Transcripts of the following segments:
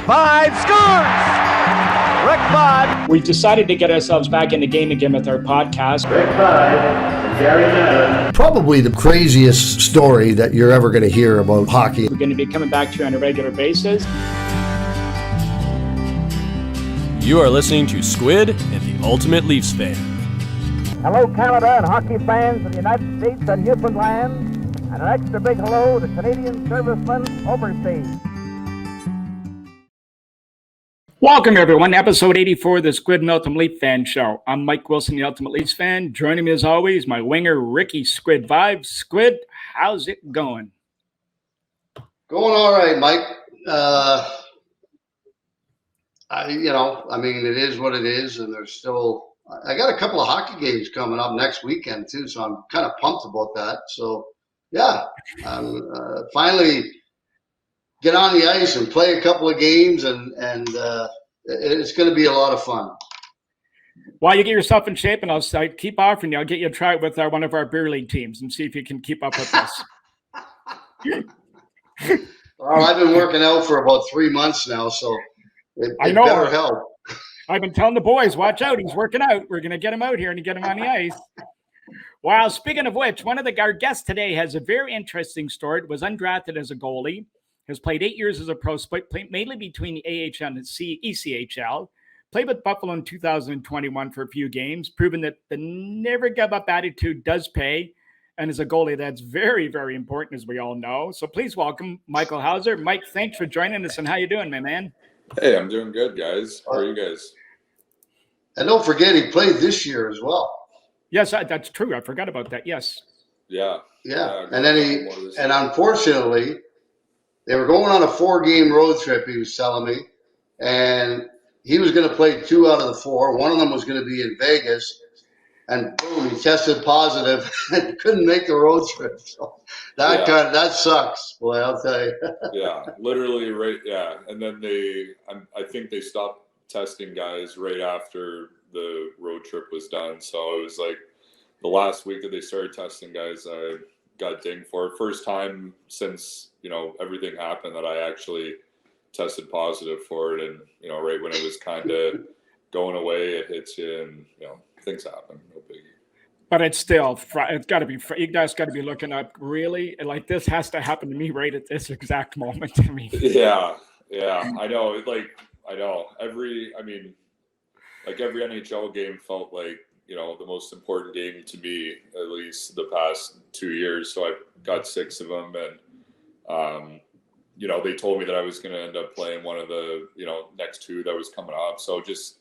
5 scores! Rick Bud. We've decided to get ourselves back in the game again with our podcast. Rick Bud and Gary Madden. Probably the craziest story that you're ever going to hear about hockey. We're going to be coming back to you on a regular basis. You are listening to Squid and the Ultimate Leafs Fan. Hello, Canada and hockey fans of the United States and Newfoundland, and an extra big hello to Canadian servicemen overseas. Welcome, everyone. Episode 84 of the Squid and Ultimate Leaf Fan Show. I'm Mike Wilson, the Ultimate Leafs Fan. Joining me, as always, my winger, Ricky Squid Vibes. Squid, how's it going? Going all right, Mike. It is what it is, and there's still – I got a couple of hockey games coming up next weekend, too, so I'm kind of pumped about that. So, yeah, finally – get on the ice and play a couple of games, and it's going to be a lot of fun. While you get yourself in shape, and I'll keep offering you, I'll get you a try with one of our beer league teams and see if you can keep up with us. Well, I've been working out for about 3 months now, so it better help. I've been telling the boys, watch out, he's working out. We're going to get him out here and get him on the ice. Wow, speaking of which, our guest today has a very interesting story. It was undrafted as a goalie. Has played 8 years as a pro, played mainly between the AHL and the ECHL. Played with Buffalo in 2021 for a few games, proven that the never give up attitude does pay. And as a goalie, that's very, very important, as we all know. So please welcome Michael Hauser. Mike, thanks for joining us. And how you doing, my man? Hey, I'm doing good, guys. How are you guys? And don't forget, he played this year as well. Yes, that's true. I forgot about that. Yes. Yeah. And then unfortunately, they were going on a 4-game road trip, he was telling me, and he was going to play 2 out of the 4. One of them was going to be in Vegas, and boom, he tested positive and couldn't make the road trip. So that sucks, boy, I'll tell you. Yeah, literally, right, yeah. And then I think they stopped testing guys right after the road trip was done. So it was like the last week that they started testing guys, I got dinged for it. First time since everything happened that I actually tested positive for it, and right when it was kind of going away, it hits you, and things happen. No biggie. But it's still, it's got to be. You guys got to be looking up. Really, like this has to happen to me right at this exact moment. I mean, yeah, I know. Every NHL game felt like the most important game to me, at least the past 2 years. So I got 6 of them, and they told me that I was going to end up playing one of the next 2 that was coming up. So just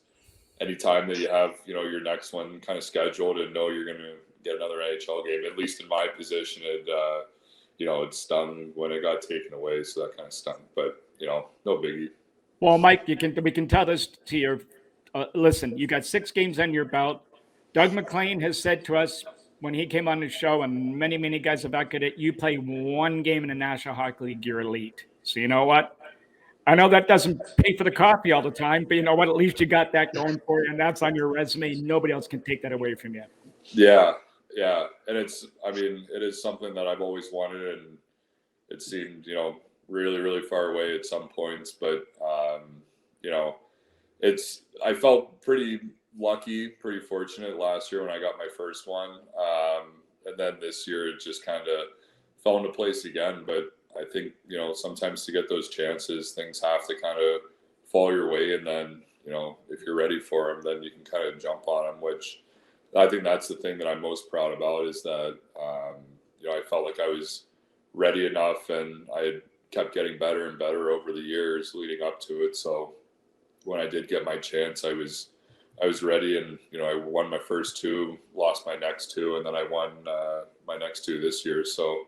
anytime that you have your next one kind of scheduled and know you're going to get another NHL game, at least in my position, it stung when it got taken away. So that kind of stung, but no biggie. Well, Mike, we can tell this to your listen. You got 6 games on your belt. Doug McLean has said to us when he came on the show, and many, many guys have echoed it, you play 1 game in the National Hockey League, you're elite. So you know what? I know that doesn't pay for the coffee all the time, but you know what? At least you got that going for you, and that's on your resume. Nobody else can take that away from you. Yeah. And it is something that I've always wanted, and it seemed, really, really far away at some points. But, I felt pretty lucky, pretty fortunate last year when I got my first one. And then this year it just kind of fell into place again. But I think, sometimes to get those chances, things have to kind of fall your way. And then, if you're ready for them, then you can kind of jump on them, which I think that's the thing that I'm most proud about is that, I felt like I was ready enough, and I had kept getting better and better over the years leading up to it. So when I did get my chance, I was ready, and I won my first 2, lost my next 2, and then I won my next 2 this year. So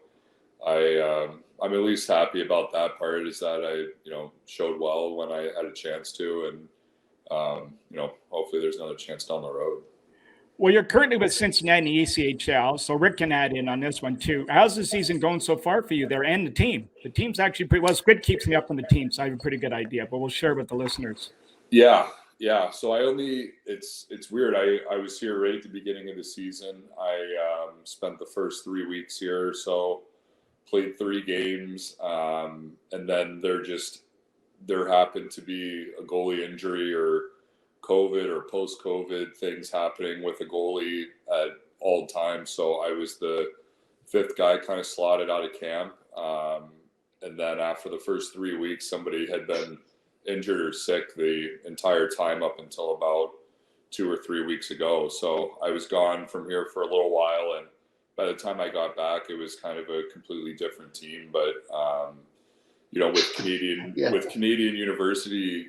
I'm at least happy about that part, is that I showed well when I had a chance to, and hopefully there's another chance down the road. Well, you're currently with Cincinnati ECHL, so Rick can add in on this one too. How's the season going so far for you there and the team? The team's actually pretty well. Squid keeps me up on the team, so I have a pretty good idea, but we'll share with the listeners. Yeah. So it's weird. I was here right at the beginning of the season. I spent the first 3 weeks here, so played 3 games, and then they're just there happened to be a goalie injury or COVID or post-COVID things happening with a goalie at all times. So I was the 5th guy kind of slotted out of camp. And then after the first 3 weeks, somebody had been injured or sick the entire time up until about 2 or 3 weeks ago. So I was gone from here for a little while. And by the time I got back, it was kind of a completely different team. But, with Canadian University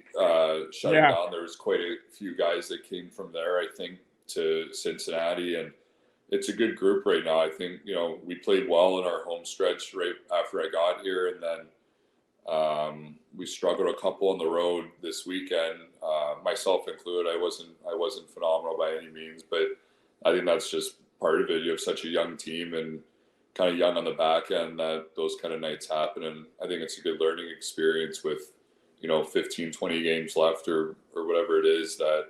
shutting down, there was quite a few guys that came from there, I think, to Cincinnati. And it's a good group right now. I think, we played well in our home stretch right after I got here. And then we struggled a couple on the road this weekend, myself included. I wasn't phenomenal by any means, but I think that's just part of it. You have such a young team and kind of young on the back end that those kind of nights happen. And I think it's a good learning experience with, 15, 20 games left or whatever it is, that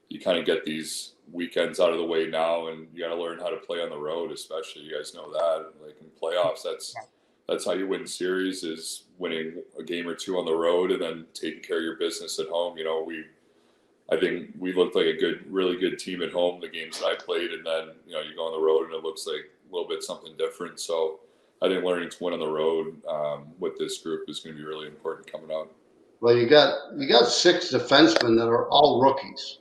you kind of get these weekends out of the way now, and you got to learn how to play on the road, especially. You guys know that, like in playoffs, that's how you win series, is winning a game or two on the road and then taking care of your business at home. I think we looked like a really good team at home, the games that I played, and then, you go on the road and it looks like a little bit something different. So I think learning to win on the road with this group is going to be really important coming up. Well, you got 6 defensemen that are all rookies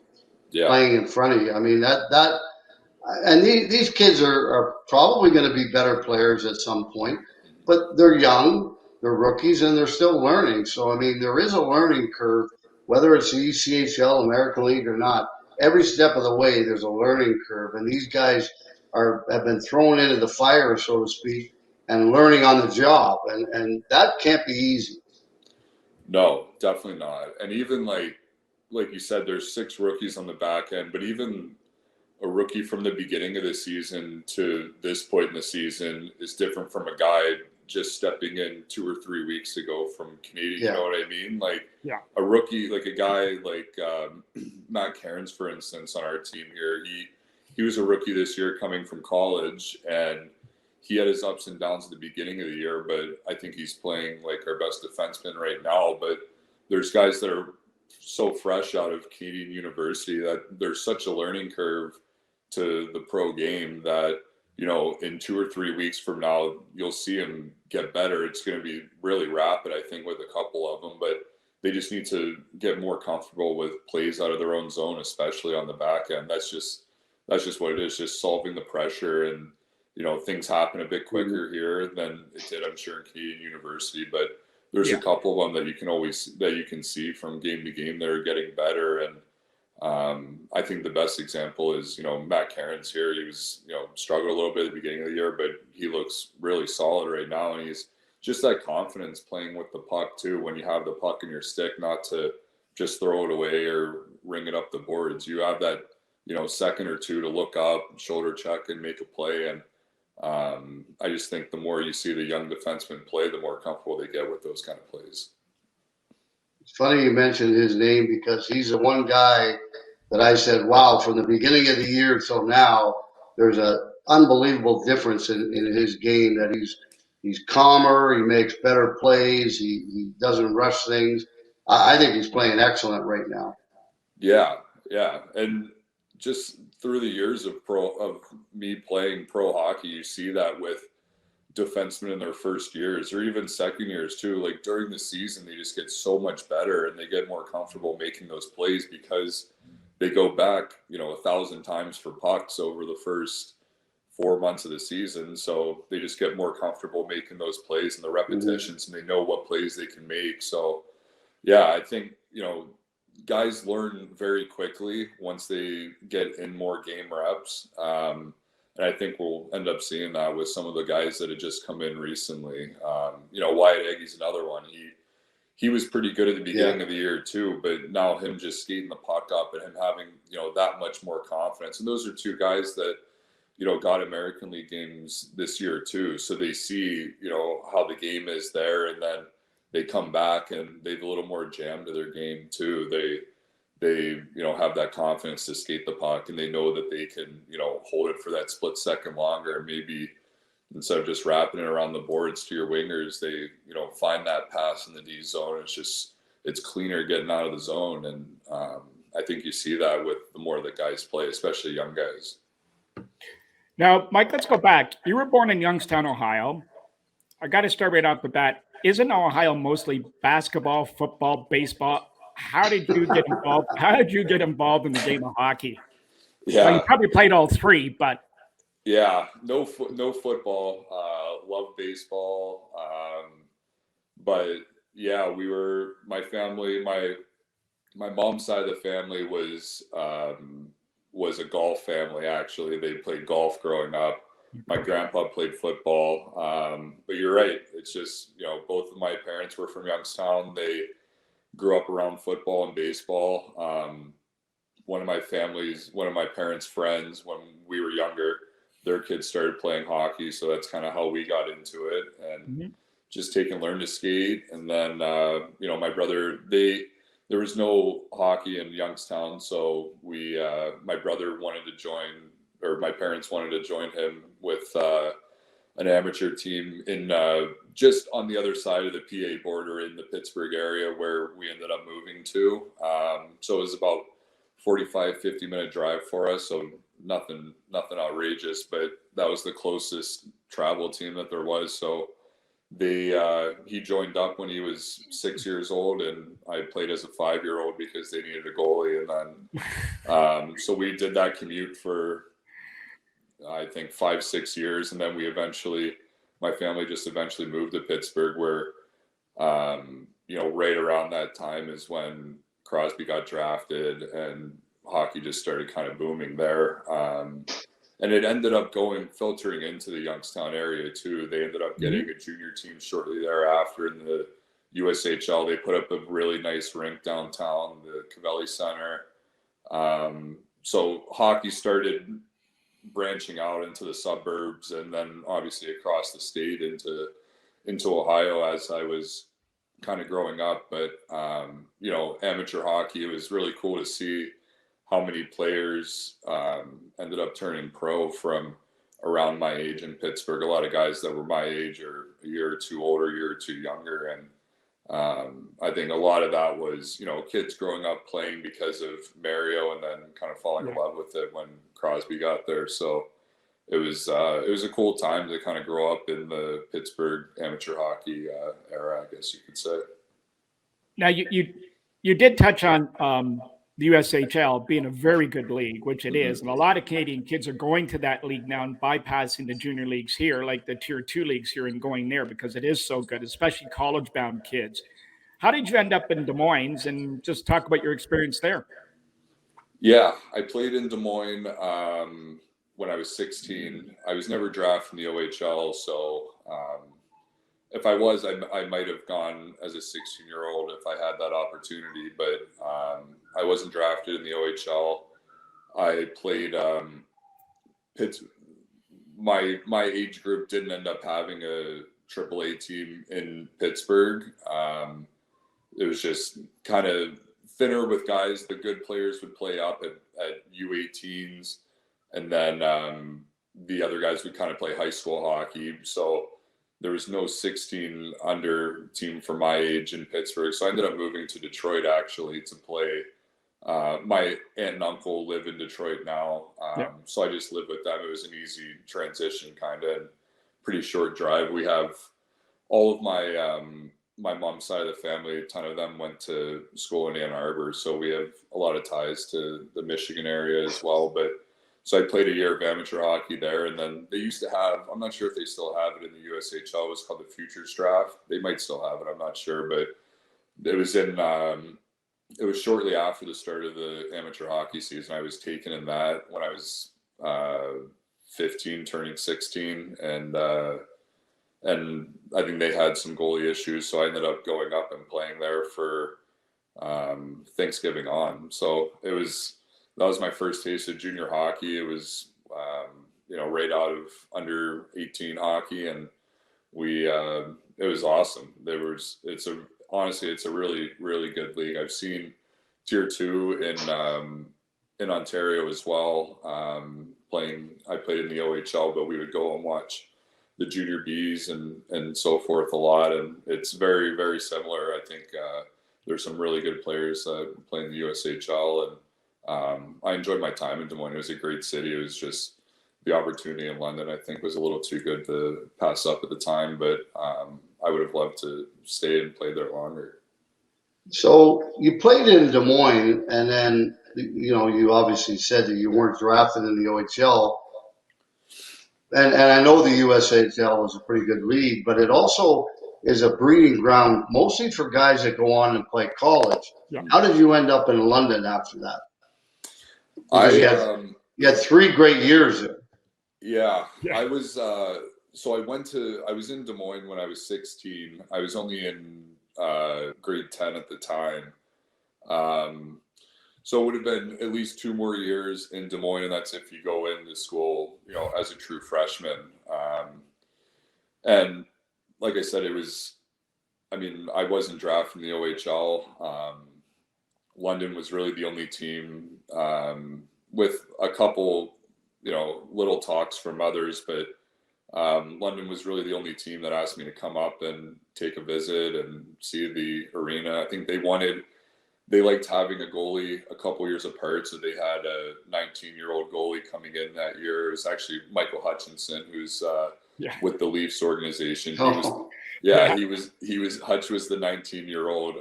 playing in front of you. I mean, and these kids are probably going to be better players at some point, but they're young, they're rookies, and they're still learning. So, I mean, there is a learning curve, whether it's the ECHL, American League or not. Every step of the way, there's a learning curve, and these guys have been thrown into the fire, so to speak, and learning on the job, and that can't be easy. No, definitely not. And even like you said, there's 6 rookies on the back end, but even a rookie from the beginning of the season to this point in the season is different from a guy just stepping in 2 or 3 weeks ago from Canadian. You know what I mean? Like a rookie, like a guy like Matt Cairns, for instance, on our team here, he was a rookie this year coming from college, and he had his ups and downs at the beginning of the year, but I think he's playing like our best defenseman right now. But there's guys that are so fresh out of Canadian University that there's such a learning curve to the pro game that, in 2 or 3 weeks from now, you'll see him get better. It's going to be really rapid, I think, with a couple of them, but they just need to get more comfortable with plays out of their own zone, especially on the back end. That's just what it is, just solving the pressure. And, things happen a bit quicker here than it did, I'm sure, in Canadian University, but there's a couple of them that you can see from game to game that are getting better. And I think the best example is, Matt Cairns here. He was, struggled a little bit at the beginning of the year, but he looks really solid right now. And he's just that confidence playing with the puck too. When you have the puck in your stick, not to just throw it away or ring it up the boards. You have that, second or two to look up, shoulder check, and make a play. And I just think the more you see the young defensemen play, the more comfortable they get with those kind of plays. It's funny you mentioned his name, because he's the one guy that I said, wow, from the beginning of the year till now, there's an unbelievable difference in his game, that he's calmer, he makes better plays, he doesn't rush things. I think he's playing excellent right now. Yeah. And just through the years of me playing pro hockey, you see that with defensemen in their first years or even second years too. Like during the season, they just get so much better and they get more comfortable making those plays because they go back, 1,000 times for pucks over the first 4 months of the season. So they just get more comfortable making those plays and the repetitions, and they know what plays they can make. So yeah, I think, guys learn very quickly once they get in more game reps. And I think we'll end up seeing that with some of the guys that have just come in recently. Wyatt Egge's another one. He was pretty good at the beginning of the year too, but now him just skating the puck up and him having, that much more confidence. And those are 2 guys that, got American League games this year too. So they see, how the game is there, and then they come back and they have a little more jam to their game too. They have that confidence to skate the puck, and they know that they can, hold it for that split second longer. Maybe instead of just wrapping it around the boards to your wingers, they, find that pass in the D zone. It's just it's cleaner getting out of the zone. And I think you see that with the more that guys play, especially young guys. Now, Mike, let's go back. You were born in Youngstown, Ohio. I got to start right off the bat. Isn't Ohio mostly basketball, football, baseball? How did you get involved? How did you get involved in the game of hockey? Yeah, well, you probably played all three, but yeah, no football. Love baseball, but yeah, my family. My mom's side of the family was a golf family. Actually, they played golf growing up. My grandpa played football, but you're right. It's just, both of my parents were from Youngstown. They grew up around football and baseball. One of my parents' friends, when we were younger, their kids started playing hockey. So that's kind of how we got into it, and just learned to skate. And then, my brother, there was no hockey in Youngstown. So my brother wanted to join, or my parents wanted to join him with an amateur team in just on the other side of the PA border in the Pittsburgh area, where we ended up moving to. So it was about 45-50 minute drive for us. So nothing outrageous, but that was the closest travel team that there was. So he joined up when he was 6 years old, and I played as a 5-year-old because they needed a goalie. And then so we did that commute for, I think, 5-6 years, and then my family just eventually moved to Pittsburgh, where right around that time is when Crosby got drafted and hockey just started kind of booming there. And it ended up filtering into the Youngstown area too. They ended up getting a junior team shortly thereafter in the USHL. They put up a really nice rink downtown, the Cavelli Center. So hockey started branching out into the suburbs, and then obviously across the state into Ohio as I was kind of growing up. But amateur hockey, it was really cool to see how many players ended up turning pro from around my age in Pittsburgh. A lot of guys that were my age or a year or two older, a year or two younger. And I think a lot of that was, kids growing up playing because of Mario, and then kind of falling in love with it when Crosby got there. So it was a cool time to kind of grow up in the Pittsburgh amateur hockey era, I guess you could say. Now you did touch on the USHL being a very good league, which it is. And a lot of Canadian kids are going to that league now and bypassing the junior leagues here, like the tier 2 leagues here, and going there because it is so good, especially college bound kids. How did you end up in Des Moines, and just talk about your experience there? Yeah, I played in Des Moines when I was 16. I was never drafted in the OHL. So if I was, I might have gone as a 16-year-old if I had that opportunity, but I wasn't drafted in the OHL. I played my age group didn't end up having a AAA team in Pittsburgh. It was just kind of thinner with guys. The good players would play up at U18s, and then the other guys would kind of play high school hockey. So there was no 16 under team for my age in Pittsburgh. So I ended up moving to Detroit actually to play. My aunt and uncle live in Detroit now. So I just lived with them. It was an easy transition, kind of pretty short drive. We have all of my mom's side of the family, a ton of them went to school in Ann Arbor. So we have a lot of ties to the Michigan area as well. But so I played a year of amateur hockey there, and then they used to have, I'm not sure if they still have it in the USHL, it was called the Futures Draft. They might still have it, I'm not sure, but it was it was shortly after the start of the amateur hockey season. I was taken in that when I was 15, turning 16, and I think they had some goalie issues, so I ended up going up and playing there for Thanksgiving on. So that was my first taste of junior hockey. It was, right out of under 18 hockey, and it was awesome. Honestly, it's a really, really good league. I've seen tier 2 in Ontario as well. I played in the OHL, but we would go and watch the junior Bs and so forth a lot. And it's very, very similar. I think there's some really good players playing the USHL, and I enjoyed my time in Des Moines. It was a great city. It was just the opportunity in London, I think, was a little too good to pass up at the time, but I would have loved to stay and play there longer. So you played in Des Moines, and then, you obviously said that you weren't drafted in the OHL. And I know the USHL is a pretty good league, but it also is a breeding ground, mostly for guys that go on and play college. Yeah. How did you end up in London after that? You had 3 great years there. Yeah. I was so I was in Des Moines when I was 16. I was only in grade 10 at the time. So it would have been at least 2 more years in Des Moines, and that's if you go into school, as a true freshman. And like I said, I wasn't drafted in the OHL. London was really the only team, with a couple, little talks from others, but London was really the only team that asked me to come up and take a visit and see the arena. I think they liked having a goalie a couple years apart, so they had a 19-year-old goalie coming in that year. It was actually Michael Hutchinson, who's with the Leafs organization. Hutch was the 19-year-old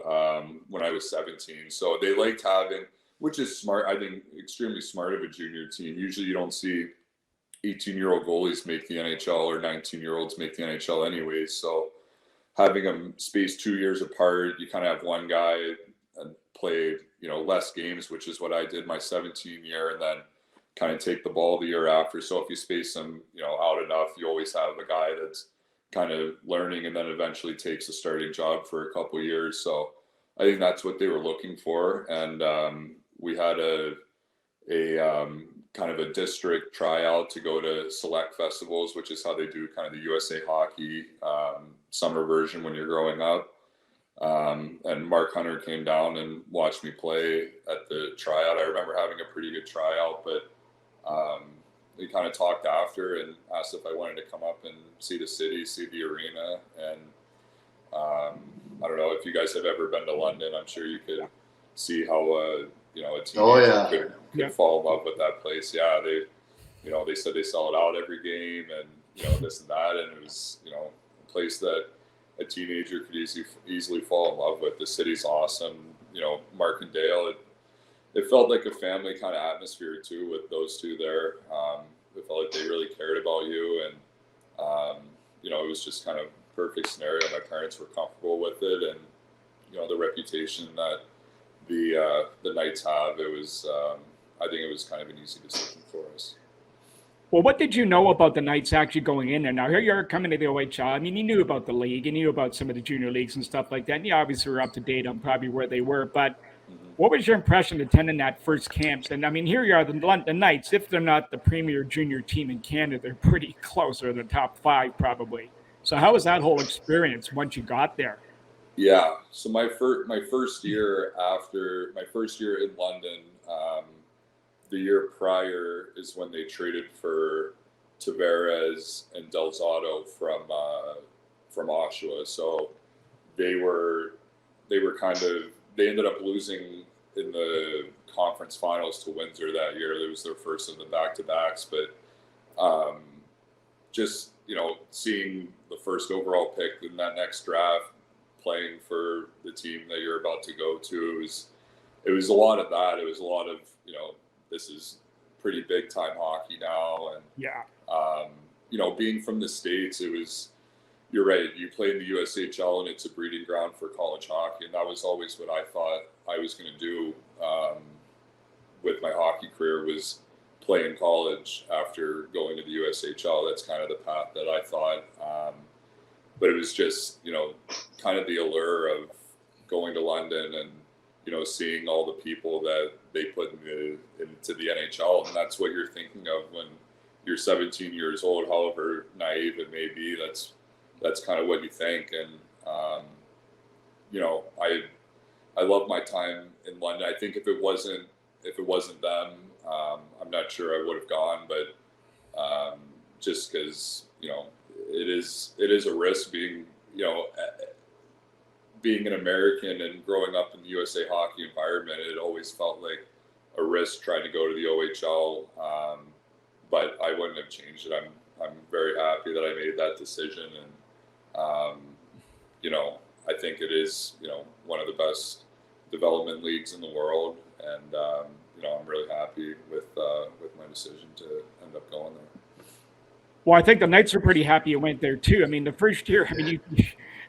when I was 17. So they liked having, which is smart, I think, extremely smart of a junior team. Usually you don't see 18-year-old goalies make the NHL or 19-year-olds make the NHL anyways. So having them spaced 2 years apart, you kind of have one guy and play, less games, which is what I did my 17 year, and then kind of take the ball the year after. So if you space them, out enough, you always have a guy that's kind of learning and then eventually takes a starting job for a couple of years. So I think that's what they were looking for. And we had a kind of a district tryout to go to select festivals, which is how they do kind of the USA Hockey summer version when you're growing up. And Mark Hunter came down and watched me play at the tryout. I remember having a pretty good tryout, but we kind of talked after and asked if I wanted to come up and see the city, see the arena. And I don't know if you guys have ever been to London. I'm sure you could see how a teenager could fall in love with that place. Yeah, they said they sell it out every game, and this and that, and it was a place that a teenager could easily fall in love with. The city's awesome. Mark and Dale, it felt like a family kind of atmosphere too with those two there. It felt like they really cared about you, and it was just kind of perfect scenario. My parents were comfortable with it, and the reputation that the Knights have, it was I think it was kind of an easy decision for us. Well, what did you know about the Knights actually going in there? Now, here you're coming to the OHL. I mean, you knew about the league, you knew about some of the junior leagues and stuff like that. And you obviously were up to date on probably where they were. But what was your impression attending that first camps? And I mean, here you are, the Knights, if they're not the premier junior team in Canada, they're pretty close. They're the top 5 probably. So how was that whole experience once you got there? Yeah. So my first year in London, the year prior is when they traded for Tavares and Del Zotto from Oshawa. So they ended up losing in the conference finals to Windsor that year. It was their first of the back-to-backs, but just seeing the first overall pick in that next draft, playing for the team that you're about to go to, it was a lot of that. It was a lot of this is pretty big time hockey now, and being from the States, it was, you're right, you play in the USHL and it's a breeding ground for college hockey, and that was always what I thought I was going to do with my hockey career, was play in college after going to the USHL. That's kind of the path that I thought, but it was just kind of the allure of going to London and seeing all the people that they put into the NHL. And that's what you're thinking of when you're 17 years old, however naive it may be. That's kind of what you think. And, I love my time in London. I think if it wasn't them, I'm not sure I would have gone, but just because, it is a risk being, being an American and growing up in the USA hockey environment, it always felt like a risk trying to go to the OHL. But I wouldn't have changed it. I'm very happy that I made that decision. And, you know, I think it is, you know, one of the best development leagues in the world. And, you know, I'm really happy with my decision to end up going there. Well, I think the Knights are pretty happy you went there too. I mean, the first year, I mean,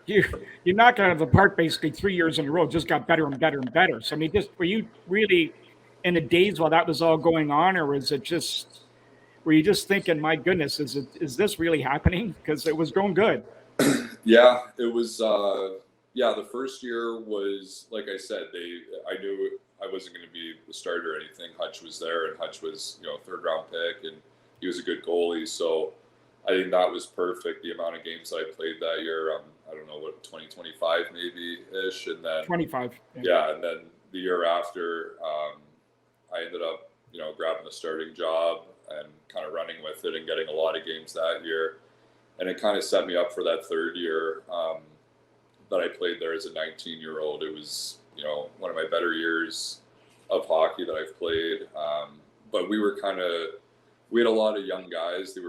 you knocked it out of the park basically 3 years in a row. It just got better and better and better. So I mean, just were you really in the days while that was all going on, or was it just were you just thinking, my goodness, is this really happening? Because it was going good. Yeah, it was. Yeah, the first year was, like I said, I knew I wasn't going to be the starter or anything. Hutch was there, and Hutch was, you know, third round pick, and he was a good goalie. So I think that was perfect. The amount of games that I played that year, I don't know, what, 25 maybe ish, and then 25. Yeah, and then the year after, I ended up, you know, grabbing the starting job and kind of running with it and getting a lot of games that year. And it kind of set me up for that third year that I played there as a 19-year-old. It was, you know, one of my better years of hockey that I've played. But we had a lot of young guys. They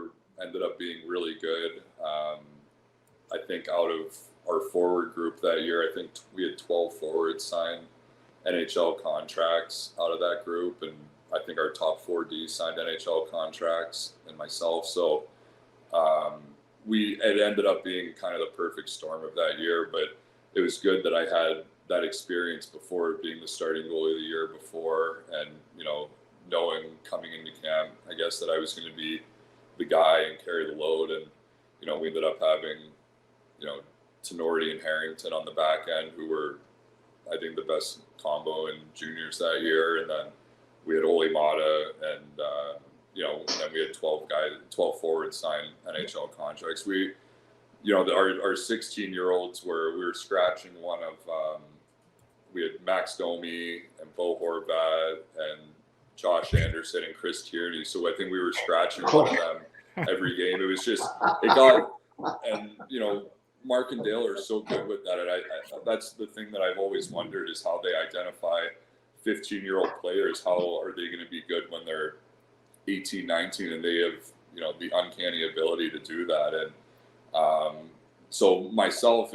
ended up being really good. I think out of our forward group that year, I think we had 12 forwards sign NHL contracts out of that group. And I think our top 4D signed NHL contracts, and myself. So it ended up being kind of the perfect storm of that year, but it was good that I had that experience before being the starting goalie the year before, and, you know, knowing coming into camp, I guess, that I was going to be the guy and carry the load. And, you know, we ended up having, you know, Tenorti and Harrington on the back end, who were, I think, the best combo in juniors that year. And then we had Ole Mata, and, you know, and then we had 12 forwards sign NHL contracts. We, you know, our 16-year-olds we were scratching one of, we had Max Domi and Bo Horvat and Josh Anderson and Chris Tierney. So I think we were scratching one of them every game. It was just, and, you know, Mark and Dale are so good with that. And I that's the thing that I've always wondered, is how they identify 15-year-old players. How are they going to be good when they're 18, 19, and they have, you know, the uncanny ability to do that. And so myself,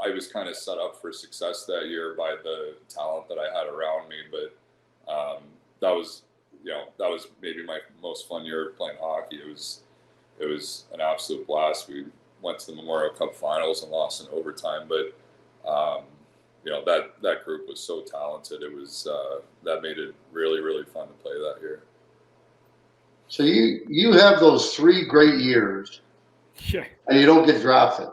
I was kind of set up for success that year by the talent that I had around me. But that was maybe my most fun year playing hockey. It was an absolute blast. We went to the Memorial Cup Finals and lost in overtime, but you know, that group was so talented. It was that made it really, really fun to play that year. So you have those 3 great years, Yeah. and you don't get drafted.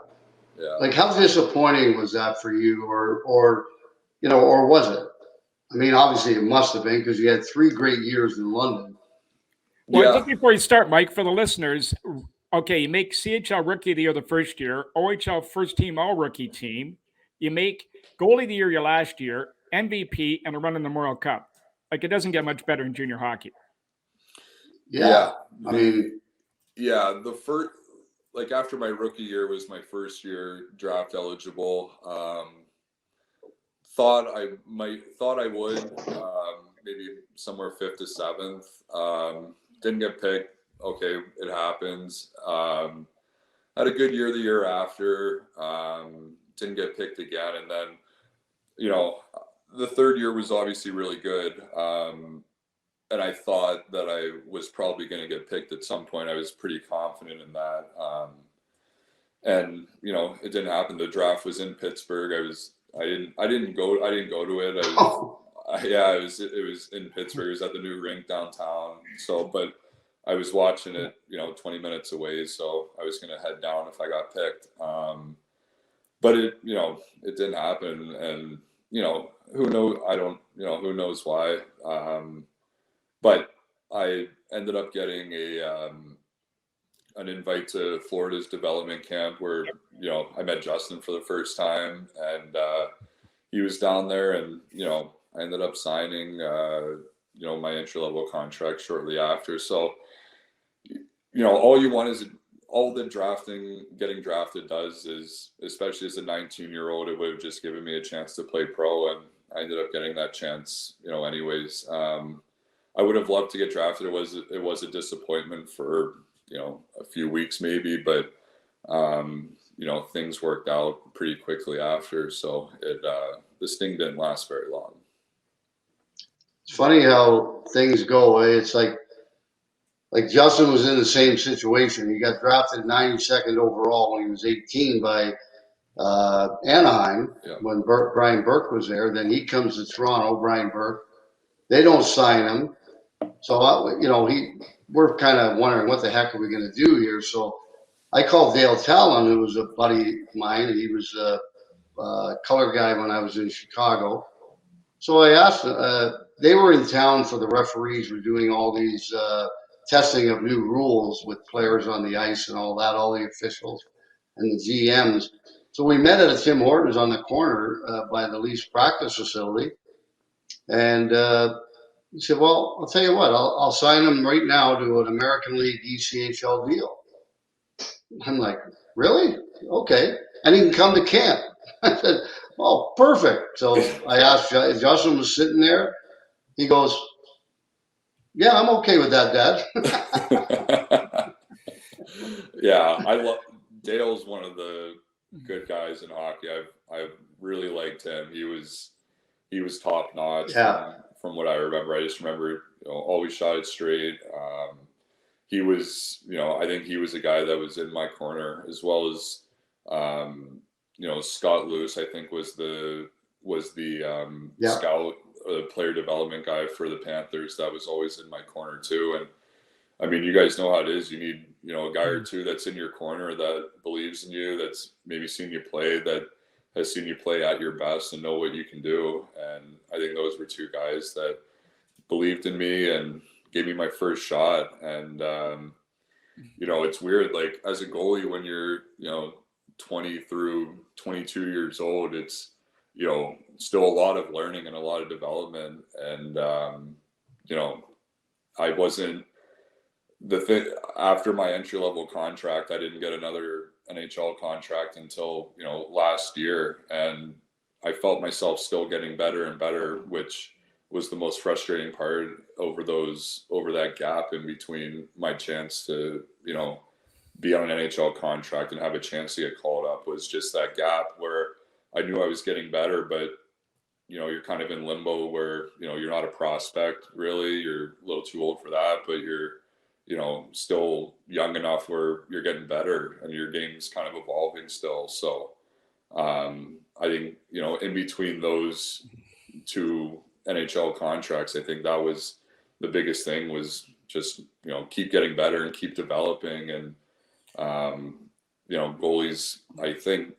Yeah. Like, how disappointing was that for you, or you know, or was it? I mean, obviously it must have been, because you had 3 great years in London. Well, Yeah. just before you start, Mike, for the listeners, okay, you make CHL Rookie of the Year the first year, OHL First Team All-Rookie Team. You make Goalie of the Year your last year, MVP, and a run in the Memorial Cup. Like, it doesn't get much better in junior hockey. Yeah. I mean, yeah, the first, like, after my rookie year was my first year draft eligible. Thought I would, maybe somewhere 5th to 7th. Didn't get picked. Okay, it happens. Had a good year the year after. Didn't get picked again, and then, you know, the third year was obviously really good. And I thought that I was probably going to get picked at some point. I was pretty confident in that. And, you know, it didn't happen. The draft was in Pittsburgh. I didn't go to it. It was in Pittsburgh. It was at the new rink downtown. So, but I was watching it, you know, 20 minutes away. So I was going to head down if I got picked. But it, you know, it didn't happen. And, you know, who knows why. But I ended up getting an invite to Florida's development camp, where, you know, I met Justin for the first time, and he was down there, and, you know, I ended up signing, you know, my entry-level contract shortly after. So, you know, all you want all the getting drafted does is, especially as a 19-year-old, it would have just given me a chance to play pro, and I ended up getting that chance, anyways. I would have loved to get drafted. It was a disappointment for, a few weeks maybe, but, things worked out pretty quickly after. So the sting didn't last very long. It's funny how things go. It's like Justin was in the same situation. He got drafted 92nd overall when he was 18 by Anaheim when Brian Burke was there. Then he comes to Toronto, Brian Burke. They don't sign him. So, we're kind of wondering what the heck are we going to do here. So I called Dale Talon, who was a buddy of mine. He was a color guy when I was in Chicago. So I asked, they were in town for the referees were doing all these testing of new rules with players on the ice and all that, all the officials and the GMs. So we met at a Tim Hortons on the corner by the Leafs practice facility. And he said, well, I'll tell you what, I'll sign him right now to an American League ECHL deal. I'm like, really? Okay. And he can come to camp. I said, oh, perfect. So I asked, Justin was sitting there. He goes, yeah, I'm okay with that, Dad. Yeah, Dale's one of the good guys in hockey. I've really liked him. He was top notch. Yeah. From what I remember, I just remember always shot it straight. He was, I think he was a guy that was in my corner, as well as Scott Luce, I think was the scout, player development guy for the Panthers. That was always in my corner too. And I mean, you guys know how it is. You need, a guy or two that's in your corner that believes in you, that's maybe seen you play, that has seen you play at your best and know what you can do. And I think those were two guys that believed in me and gave me my first shot. And, it's weird, like as a goalie, when you're, 20 through 22 years old, it's, still a lot of learning and a lot of development. And, I wasn't after my entry level contract, I didn't get another NHL contract until, last year. And I felt myself still getting better and better, which was the most frustrating part over that gap in between my chance to, be on an NHL contract and have a chance to get called up, was just that gap where I knew I was getting better, but, you're kind of in limbo where, you're not a prospect really, you're a little too old for that, but you're, still young enough where you're getting better and your game's kind of evolving still. So I think, in between those two NHL contracts, I think that was the biggest thing, was just, keep getting better and keep developing. And, goalies, I think,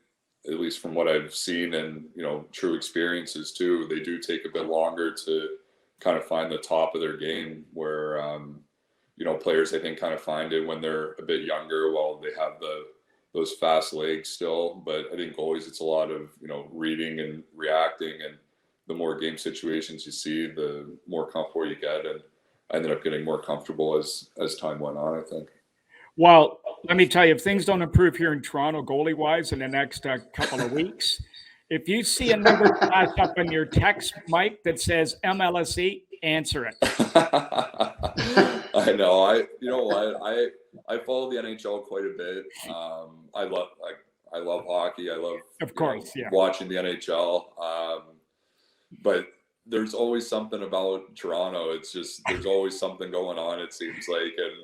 at least from what I've seen and, true experiences too, they do take a bit longer to kind of find the top of their game, where, players, I think, kind of find it when they're a bit younger while they have those fast legs still. But I think goalies, it's a lot of, reading and reacting, and the more game situations you see, the more comfortable you get. And I ended up getting more comfortable as time went on, I think. Well, let me tell you, if things don't improve here in Toronto goalie-wise in the next couple of weeks, if you see a number flash up on your text, Mike, that says MLSE, answer it. I know. You know what? I follow the NHL quite a bit. I love hockey. I love, of course, watching the NHL. But there's always something about Toronto. It's just, there's always something going on, it seems like. And,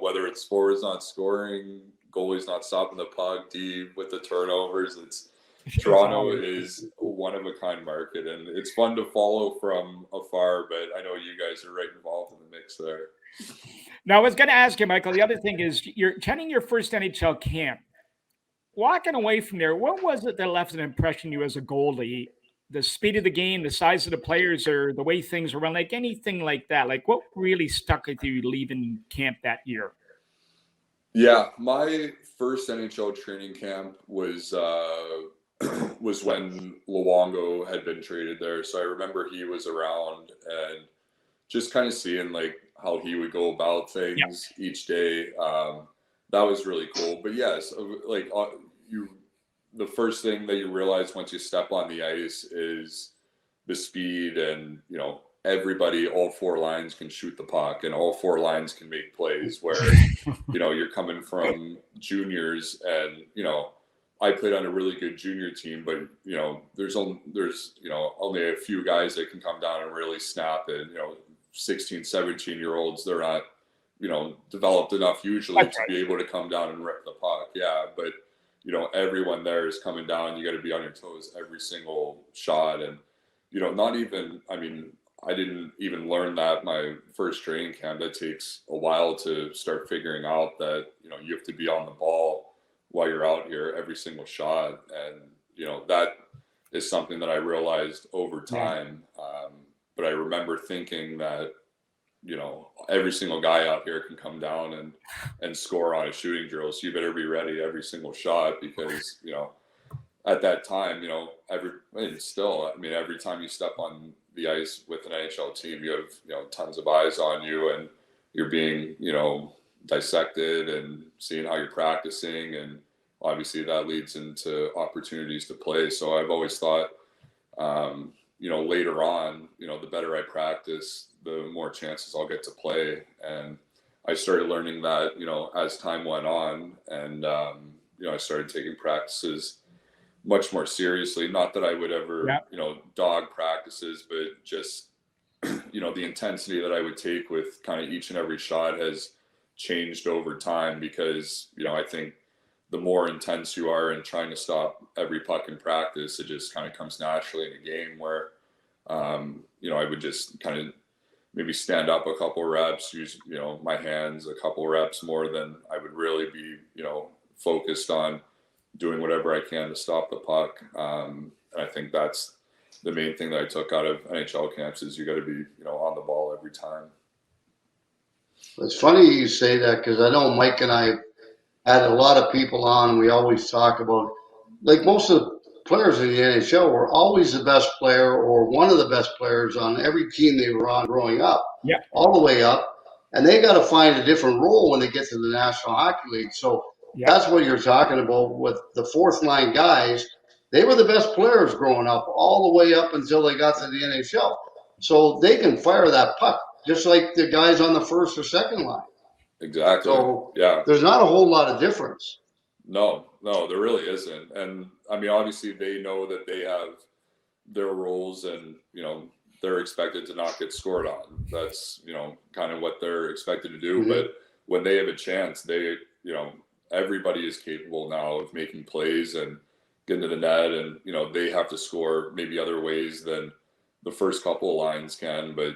whether it's forwards not scoring, goalies not stopping the puck, D with the turnovers, Toronto is a one-of-a-kind market, and it's fun to follow from afar, but I know you guys are right involved in the mix there. Now, I was going to ask you, Michael, the other thing is, you're attending your first NHL camp. Walking away from there, what was it that left an impression on you as a goalie? The speed of the game, the size of the players, or the way things were run, like anything like that? Like, what really stuck with you leaving camp that year? Yeah, my first NHL training camp was when Luongo had been traded there. So I remember he was around, and just kind of seeing like how he would go about things each day. that was really cool. But yes, like the first thing that you realize once you step on the ice is the speed, and everybody, all four lines can shoot the puck, and all four lines can make plays. Where you're coming from juniors, and I played on a really good junior team, but there's only a few guys that can come down and really snap it. 16, 17-year-olds, they're not developed enough usually to be able to come down and rip the puck. Yeah, but everyone there is coming down. You got to be on your toes every single shot, and not even. I mean, I didn't even learn that my first training camp. That takes a while to start figuring out that you have to be on the ball while you're out here every single shot, and that is something that I realized over time. But I remember thinking that every single guy out here can come down and score on a shooting drill, so you better be ready every single shot, because at that time every time you step on the ice with an NHL team, you have tons of eyes on you, and you're being dissected and seeing how you're practicing, and obviously that leads into opportunities to play. So I've always thought later on, the better I practice, the more chances I'll get to play. And I started learning that as time went on, and I started taking practices much more seriously. Not that I would ever dog practices, but just the intensity that I would take with kind of each and every shot has changed over time, because I think the more intense you are in trying to stop every puck in practice, it just kind of comes naturally in a game where I would just kind of maybe stand up a couple reps, use my hands a couple reps more than I would really be focused on doing whatever I can to stop the puck. And I think that's the main thing that I took out of NHL camps, is you got to be on the ball every time. It's funny you say that, because I know Mike and I had a lot of people on. We always talk about, like, most of the players in the NHL were always the best player or one of the best players on every team they were on growing up, all the way up. And they got to find a different role when they get to the National Hockey League. So that's what you're talking about with the fourth line guys. They were the best players growing up, all the way up until they got to the NHL. So they can fire that puck just like the guys on the first or second line. Exactly. So there's not a whole lot of difference. No, there really isn't. And I mean, obviously they know that they have their roles, and they're expected to not get scored on. That's kind of what they're expected to do. Mm-hmm. But when they have a chance, they everybody is capable now of making plays and getting to the net, and they have to score maybe other ways than the first couple of lines can. But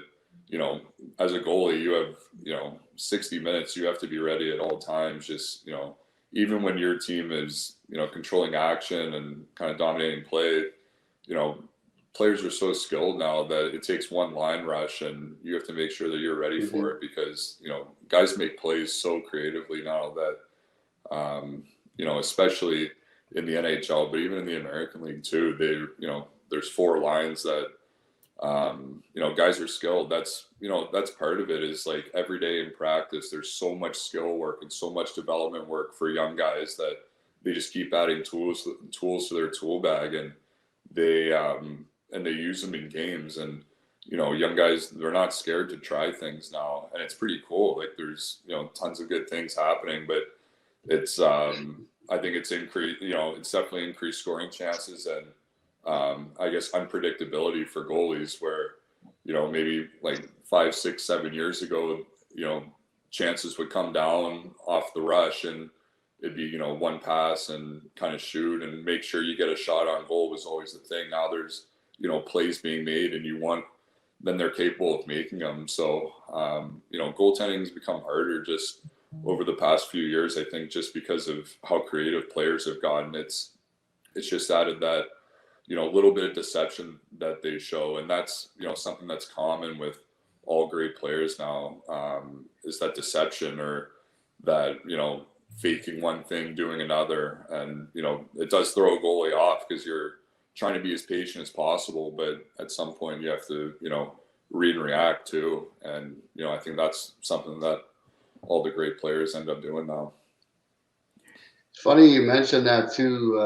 as a goalie, you have 60 minutes. You have to be ready at all times. Just even when your team is controlling action and kind of dominating play, players are so skilled now that it takes one line rush, and you have to make sure that you're ready mm-hmm. for it, because guys make plays so creatively now that especially in the NHL, but even in the American League too, there's four lines that guys are skilled. That's part of it, is like every day in practice, there's so much skill work and so much development work for young guys that they just keep adding tools to their tool bag, and they use them in games. And young guys, they're not scared to try things now, and it's pretty cool. Like, there's tons of good things happening, but it's I think it's increased. It's definitely increased scoring chances, and I guess unpredictability for goalies, where maybe like 5, 6, 7 years ago, chances would come down off the rush, and it'd be one pass and kind of shoot and make sure you get a shot on goal was always the thing. Now there's plays being made, and then they're capable of making them. So goaltending has become harder just over the past few years, I think, just because of how creative players have gotten. It's just added that little bit of deception that they show, and that's something that's common with all great players now, is that deception, or that faking one thing, doing another. And it does throw a goalie off, because you're trying to be as patient as possible, but at some point you have to read and react too. And I think that's something that all the great players end up doing now. It's funny you mentioned that too.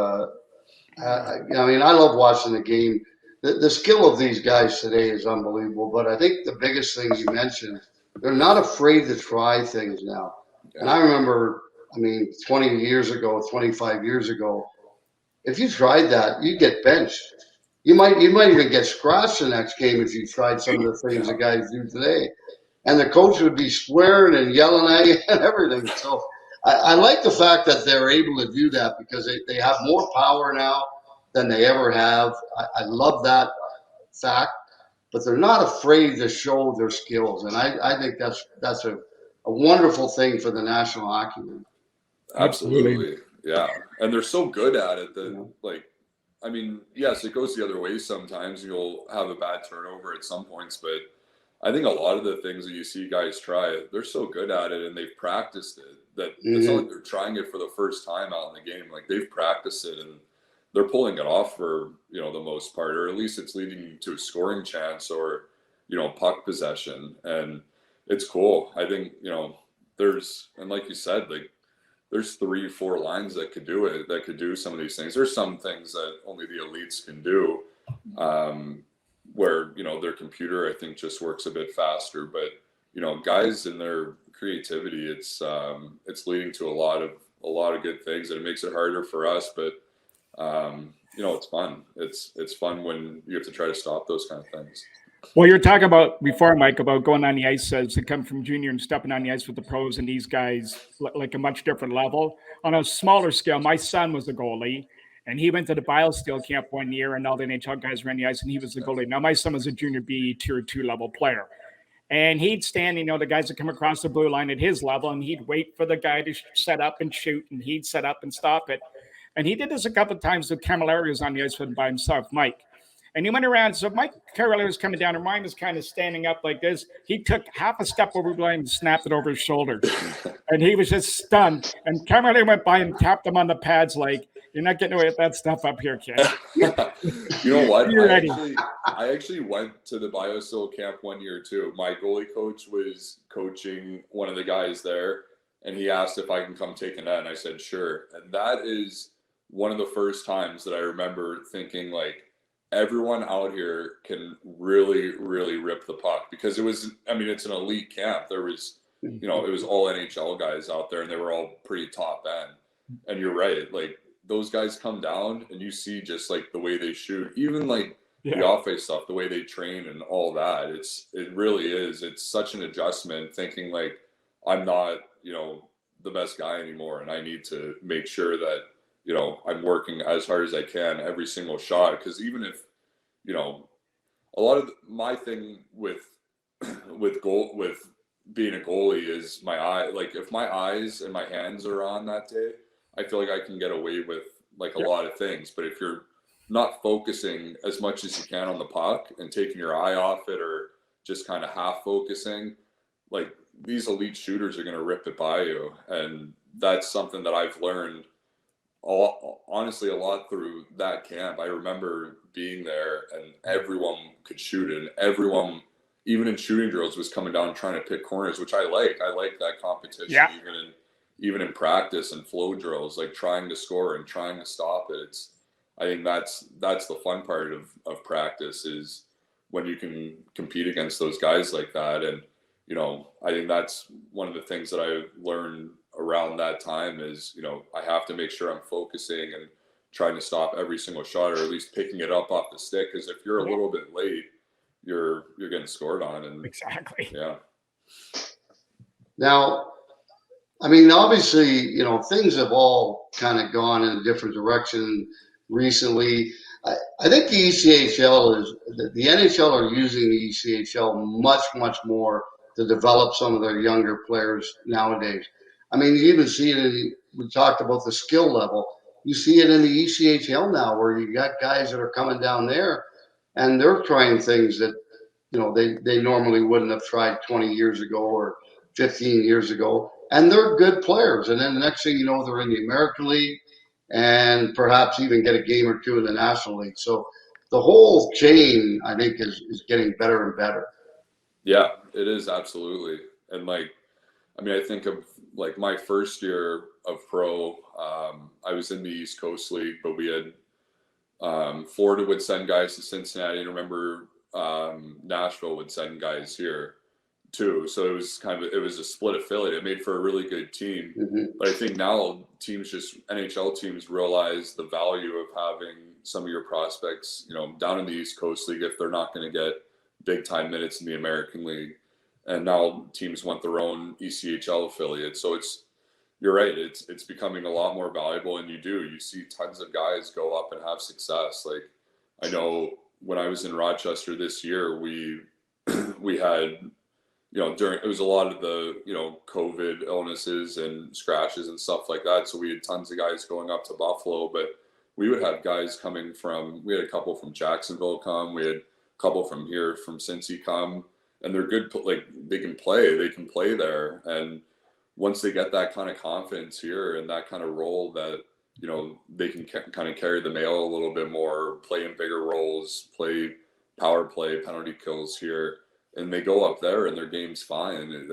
I mean, I love watching the game. The skill of these guys today is unbelievable. But I think the biggest thing you mentioned, they're not afraid to try things now. And I remember, 20 years ago, 25 years ago, if you tried that, you'd get benched. You might even get scratched the next game if you tried some of the things the guys do today. And the coach would be swearing and yelling at you and everything. So I like the fact that they're able to do that because they have more power now than they ever have. I love that fact, but they're not afraid to show their skills. And I think that's a wonderful thing for the National Hockey League. Absolutely. Yeah. And they're so good at it that, yes, it goes the other way sometimes. You'll have a bad turnover at some points, but I think a lot of the things that you see guys try, they're so good at it and they've practiced it that it's not like they're trying it for the first time out in the game. Like they've practiced it and they're pulling it off for, the most part, or at least it's leading to a scoring chance or, puck possession. And it's cool. I think, there's, and like you said, like there's 3-4 lines that could do it, that could do some of these things. There's some things that only the elites can do. Where their computer I think just works a bit faster, but guys in their creativity, it's leading to a lot of good things, and it makes it harder for us, but it's fun. It's fun when you have to try to stop those kind of things. Well, you're talking about before, Mike, about going on the ice as to come from junior and stepping on the ice with the pros, and these guys like a much different level. On a smaller scale, my son was a goalie. And he went to the BioSteel camp one year, and all the NHL guys ran the ice, and he was the goalie. Now, my son was a junior B tier 2 level player. And he'd stand, the guys would come across the blue line at his level, and he'd wait for the guy to set up and shoot, and he'd set up and stop it. And he did this a couple of times with Camilleri was on the ice with him by himself, Mike. And he went around. So Mike Camilleri was coming down, and mine was kind of standing up like this. He took half a step over the line and snapped it over his shoulder. And he was just stunned. And Camilleri went by and tapped him on the pads like, "You're not getting away with that stuff up here, kid." You know what? You're ready. I actually went to the BioSteel camp one year too. My goalie coach was coaching one of the guys there, and he asked if I can come take a net, and I said sure. And that is one of the first times that I remember thinking like, everyone out here can really, really rip the puck, because it was, it's an elite camp. There was, it was all NHL guys out there, and they were all pretty top end. And you're right, like those guys come down and you see just like the way they shoot, even like the off-ice stuff, the way they train and all that. It really is. It's such an adjustment, thinking like I'm not, the best guy anymore, and I need to make sure that I'm working as hard as I can every single shot. Because even if, a lot of my thing with being a goalie is my eye. Like if my eyes and my hands are on that day, I feel like I can get away with like a lot of things. But if you're not focusing as much as you can on the puck and taking your eye off it, or just kind of half focusing, like these elite shooters are going to rip it by you. And that's something that I've learned honestly a lot through that camp. I remember being there and everyone could shoot, and everyone, even in shooting drills, was coming down trying to pick corners, which I like. I like that competition, even in practice and flow drills, like trying to score and trying to stop it. I think that's the fun part of practice, is when you can compete against those guys like that. And I think that's one of the things that I learned around that time is, I have to make sure I'm focusing and trying to stop every single shot, or at least picking it up off the stick. Because if you're a little bit late, you're getting scored on. And exactly. Yeah. Now, obviously, things have all kind of gone in a different direction recently. I think the ECHL the NHL are using the ECHL much, much more to develop some of their younger players nowadays. You even see it we talked about the skill level. You see it in the ECHL now, where you got guys that are coming down there and they're trying things that, they normally wouldn't have tried 20 years ago or 15 years ago. And they're good players. And then the next thing you know, they're in the American League and perhaps even get a game or two in the National League. So the whole chain, I think, is getting better and better. Yeah, it is, absolutely. And I think of like my first year pro. I was in the East Coast League, but we had Florida would send guys to Cincinnati, and remember Nashville would send guys here too. So it was a split affiliate. It made for a really good team. But I think now NHL teams realize the value of having some of your prospects, down in the East Coast League if they're not going to get big time minutes in the American League. And now teams want their own ECHL affiliate. So you're right. It's becoming a lot more valuable, and you see tons of guys go up and have success. Like I know when I was in Rochester this year, we had, it was a lot of the, COVID illnesses and scratches and stuff like that. So we had tons of guys going up to Buffalo, but we would have guys we had a couple from Jacksonville come, we had a couple from here from Cincy come, and they're good. Like they can play there. And once they get that kind of confidence here and that kind of role that, they can kind of carry the mail a little bit more, play in bigger roles, play power play, penalty kills here, and they go up there and their game's fine.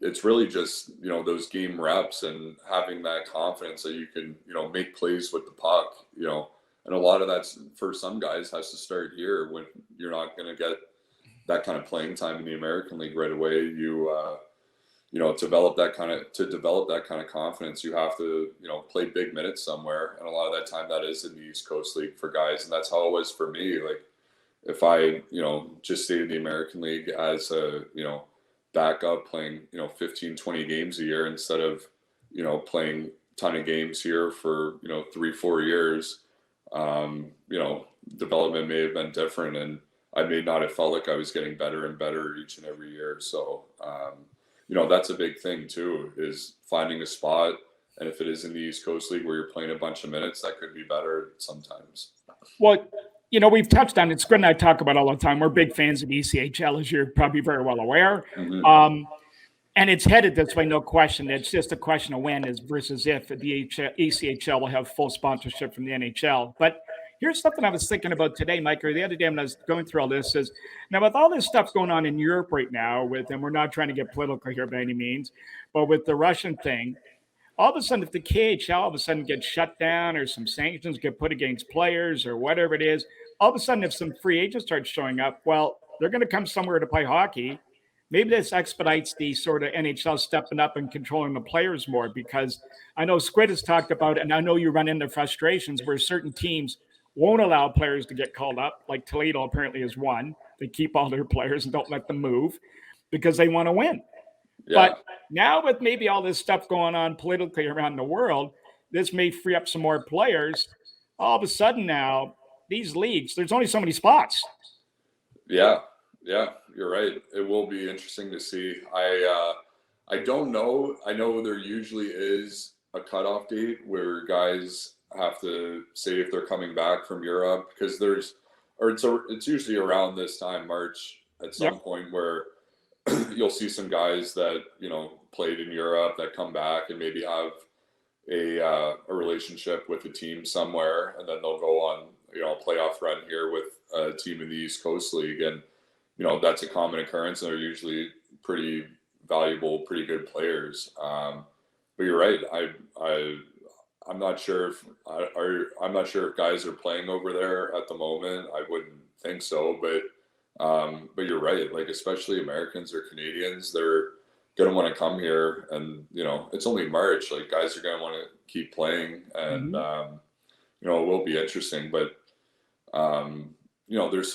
It's really just, those game reps and having that confidence that you can, make plays with the puck, and a lot of that's for some guys has to start here when you're not going to get that kind of playing time in the American League right away. To develop that kind of confidence, you have to, play big minutes somewhere. And a lot of that time that is in the East Coast League for guys. And that's how it was for me. Like if I, just stayed in the American League as a, backup playing, 15, 20 games a year instead of, playing a ton of games here for, 3-4 years, development may have been different. And I may not have felt like I was getting better and better each and every year. So, that's a big thing too, is finding a spot. And if it is in the East Coast League where you're playing a bunch of minutes, that could be better sometimes. Well, we've touched on it. Squid and I talk about it all the time. We're big fans of ECHL, as you're probably very well aware. And it's headed this way, no question. It's just a question of when versus if the ECHL will have full sponsorship from the NHL. But here's something I was thinking about today, Mike, or the other day when I was going through all this is, now with all this stuff going on in Europe right now and we're not trying to get political here by any means, but with the Russian thing, all of a sudden, if the KHL all of a sudden gets shut down or some sanctions get put against players or whatever it is, all of a sudden, if some free agents start showing up, well, they're going to come somewhere to play hockey. Maybe this expedites the sort of NHL stepping up and controlling the players more, because I know Squid has talked about, and I know you run into frustrations where certain teams won't allow players to get called up, like Toledo apparently is one. They keep all their players and don't let them move because they want to win. Yeah. But now with maybe all this stuff going on politically around the world, this may free up some more players. All of a sudden now, these leagues, there's only so many spots. Yeah, you're right. It will be interesting to see. I don't know. I know there usually is a cutoff date where guys have to say if they're coming back from Europe, because it's usually around this time, March, at some point where you'll see some guys that, played in Europe that come back and maybe have a relationship with a team somewhere, and then they'll go on, a playoff run here with a team in the East Coast League. And, that's a common occurrence, and they're usually pretty valuable, pretty good players. But you're right. I'm not sure if guys are playing over there at the moment. I wouldn't think so, but you're right. Like, especially Americans or Canadians, they're going to want to come here, and it's only March. Like, guys are going to want to keep playing, and it will be interesting. But there's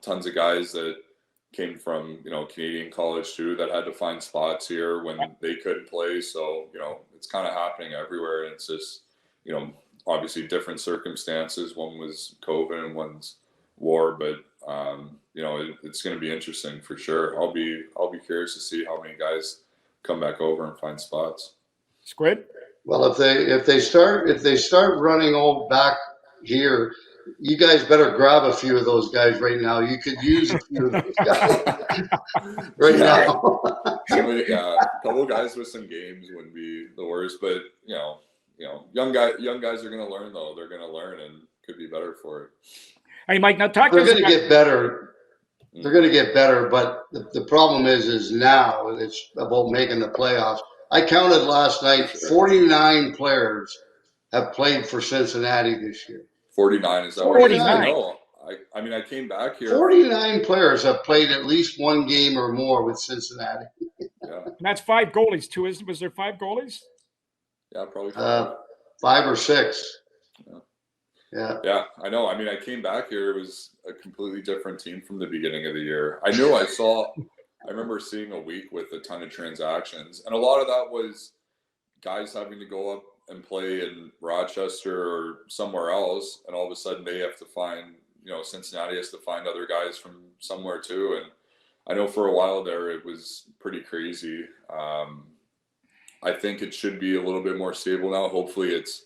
tons of guys that came from Canadian college too that had to find spots here when they couldn't play. So it's kind of happening everywhere, and it's just obviously different circumstances. One was COVID and one's war, but it's going to be interesting for sure. I'll be curious to see how many guys come back over and find spots. Squid? Well, if they start running all back here, you guys better grab a few of those guys right now. You could use a few of those guys right now. A couple of guys with some games wouldn't be the worst, but young guys are going to learn though. They're going to learn and could be better for it. Hey, Mike, now talk to us. They're going to get better. They're going to get better, but the problem is now it's about making the playoffs. I counted last night, 49 players have played for Cincinnati this year. 49 is that 49. No, I mean, I came back here. 49 players have played at least one game or more with Cincinnati. Yeah, And that's 5 goalies too, isn't? Was there 5 goalies? yeah, probably 5. 5 or 6. Yeah. Yeah, I know. I mean, I came back here. It was a completely different team from the beginning of the year. I remember seeing a week with a ton of transactions, and a lot of that was guys having to go up and play in Rochester or somewhere else, and all of a sudden they have to find, Cincinnati has to find other guys from somewhere too. And I know for a while there it was pretty crazy. I think it should be a little bit more stable now. Hopefully it's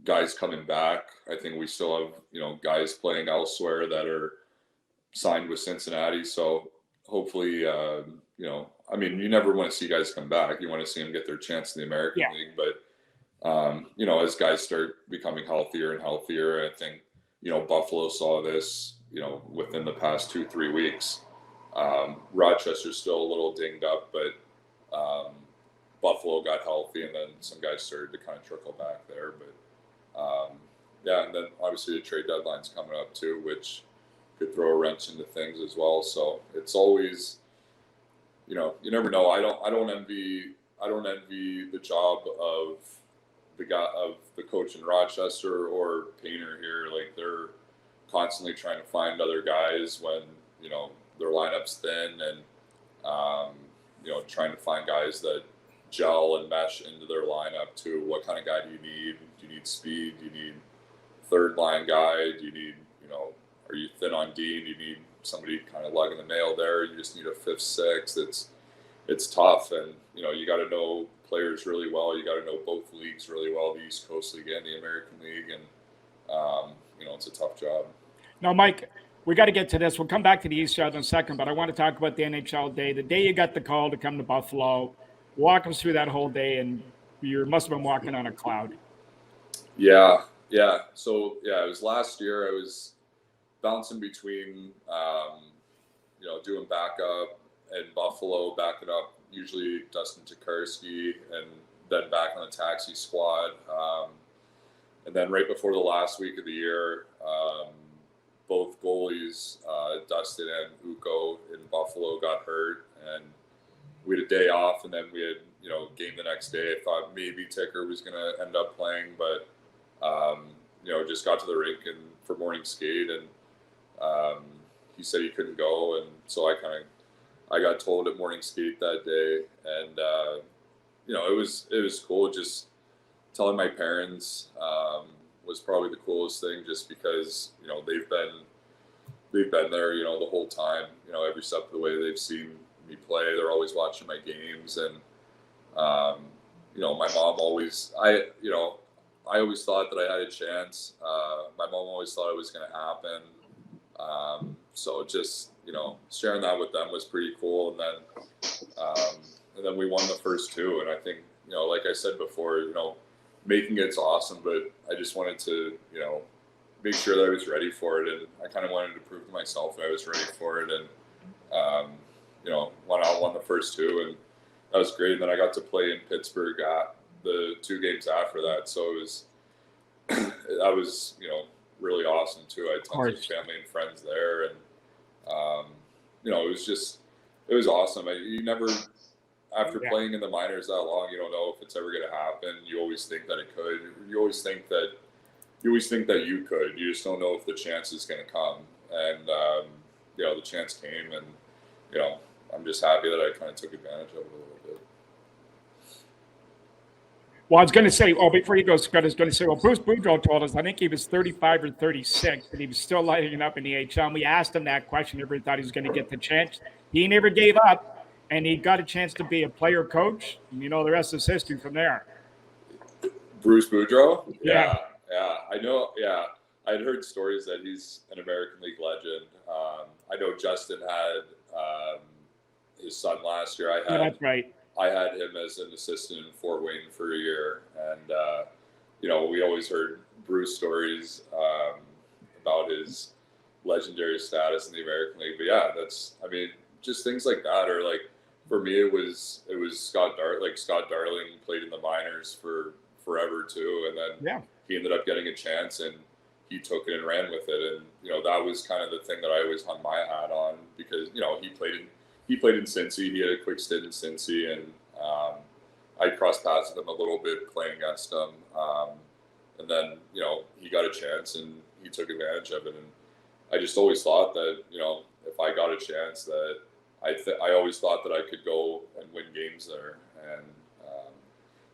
guys coming back. I think we still have, guys playing elsewhere that are signed with Cincinnati. So hopefully, I mean, you never want to see guys come back. You want to see them get their chance in the American League. But, as guys start becoming healthier and healthier, I think, Buffalo saw this, within the past 2-3 weeks. Rochester's still a little dinged up, but Buffalo got healthy, and then some guys started to kind of trickle back there. But and then obviously the trade deadline's coming up too, which could throw a wrench into things as well. So it's always, you never know. I don't envy the job of the coach in Rochester or Painter here. Like, they're constantly trying to find other guys when their lineup's thin, and trying to find guys that gel and mesh into their lineup too. What kind of guy do you need? Do you need speed? Do you need third line guy? Do you need, are you thin on D? Do you need somebody kind of lugging the mail there? You just need a 5th, 6th. It's tough, and you got to know players really well. You got to know both leagues really well, the East Coast League and the American League, and it's a tough job. Now, Mike, we got to get to this. We'll come back to the ECHL in a second, but I want to talk about the NHL day. The day you got the call to come to Buffalo, walk us through that whole day, and you must have been walking on a cloud. Yeah. So, it was last year. I was bouncing between, doing backup in Buffalo, backing up usually Dustin Tokarski, and then back on the taxi squad. And then right before the last week of the year, both goalies, Dustin and Uko in Buffalo, got hurt, and we had a day off, and then we had, game the next day. I thought maybe Ticker was going to end up playing, but, just got to the rink and for morning skate, and he said he couldn't go. And so I got told at morning skate that day, and, it was cool. Just telling my parents was probably the coolest thing, just because, they've been there, the whole time, every step of the way. They've seen me play. They're always watching my games, and my mom always, I always thought that I had a chance. My mom always thought it was going to happen. So just, sharing that with them was pretty cool. And then we won the first 2. And I think, like I said before, making it's awesome, but I just wanted to, make sure that I was ready for it. And I kind of wanted to prove to myself that I was ready for it. And, won the first 2, and that was great. And then I got to play in Pittsburgh the 2 games after that. So it was, that was, really awesome too. I had tons of family and friends there, and, it was awesome. You never, after playing in the minors that long, you don't know if it's ever going to happen. You always think that it could. You always think that you could. You just don't know if the chance is going to come. And, the chance came, and, I'm just happy that I kind of took advantage of it a little bit. Well, I was going to say, before you go, Scott, I was going to say, Bruce Boudreau told us, I think he was 35 or 36, and he was still lighting up in the ECHL. And we asked him that question. Everybody thought he was going to get the chance. He never gave up, and he got a chance to be a player coach. And the rest is history from there. Bruce Boudreau? Yeah. I know. Yeah. I'd heard stories that he's an American League legend. I know Justin had his son last year. That's right. I had him as an assistant in Fort Wayne for a year, and we always heard Bruce stories about his legendary status in the American League. But yeah, just things like that. Or like, for me, it was was Scott Darling played in the minors for forever too, and then he ended up getting a chance and he took it and ran with it. And that was kind of the thing that I always hung my hat on, because he played in Cincy. He had a quick stint in Cincy, and I crossed paths with him a little bit playing against him. And then he got a chance and he took advantage of it. And I just always thought that if I got a chance, that I always thought that I could go and win games there. And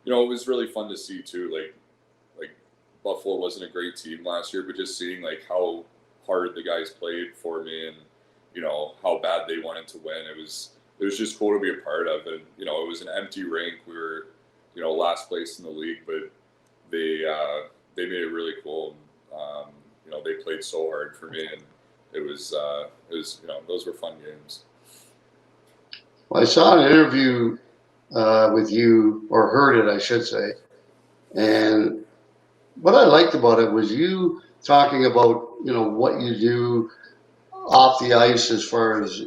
it was really fun to see too. Like Buffalo wasn't a great team last year, but just seeing like how hard the guys played for me, and how bad they wanted to win. It was just cool to be a part of it. It was an empty rink. We were last place in the league, but they made it really cool. They played so hard for me, and it was those were fun games. Well, I saw an interview with you, or heard it, I should say, and what I liked about it was you talking about what you do off the ice as far as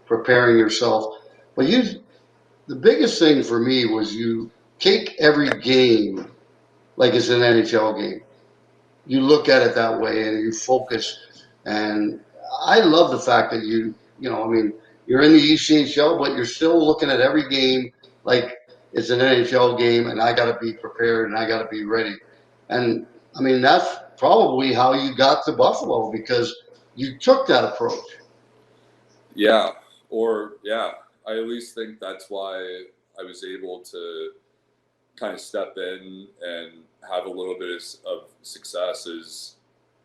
preparing yourself. But the biggest thing for me was you take every game like it's an NHL game. You look at it that way and you focus. And I love the fact that you're in the ECHL, but you're still looking at every game like it's an NHL game, and I got to be prepared and I got to be ready. And that's probably how you got to Buffalo, because you took that approach. Yeah. I at least think that's why I was able to kind of step in and have a little bit of success. Is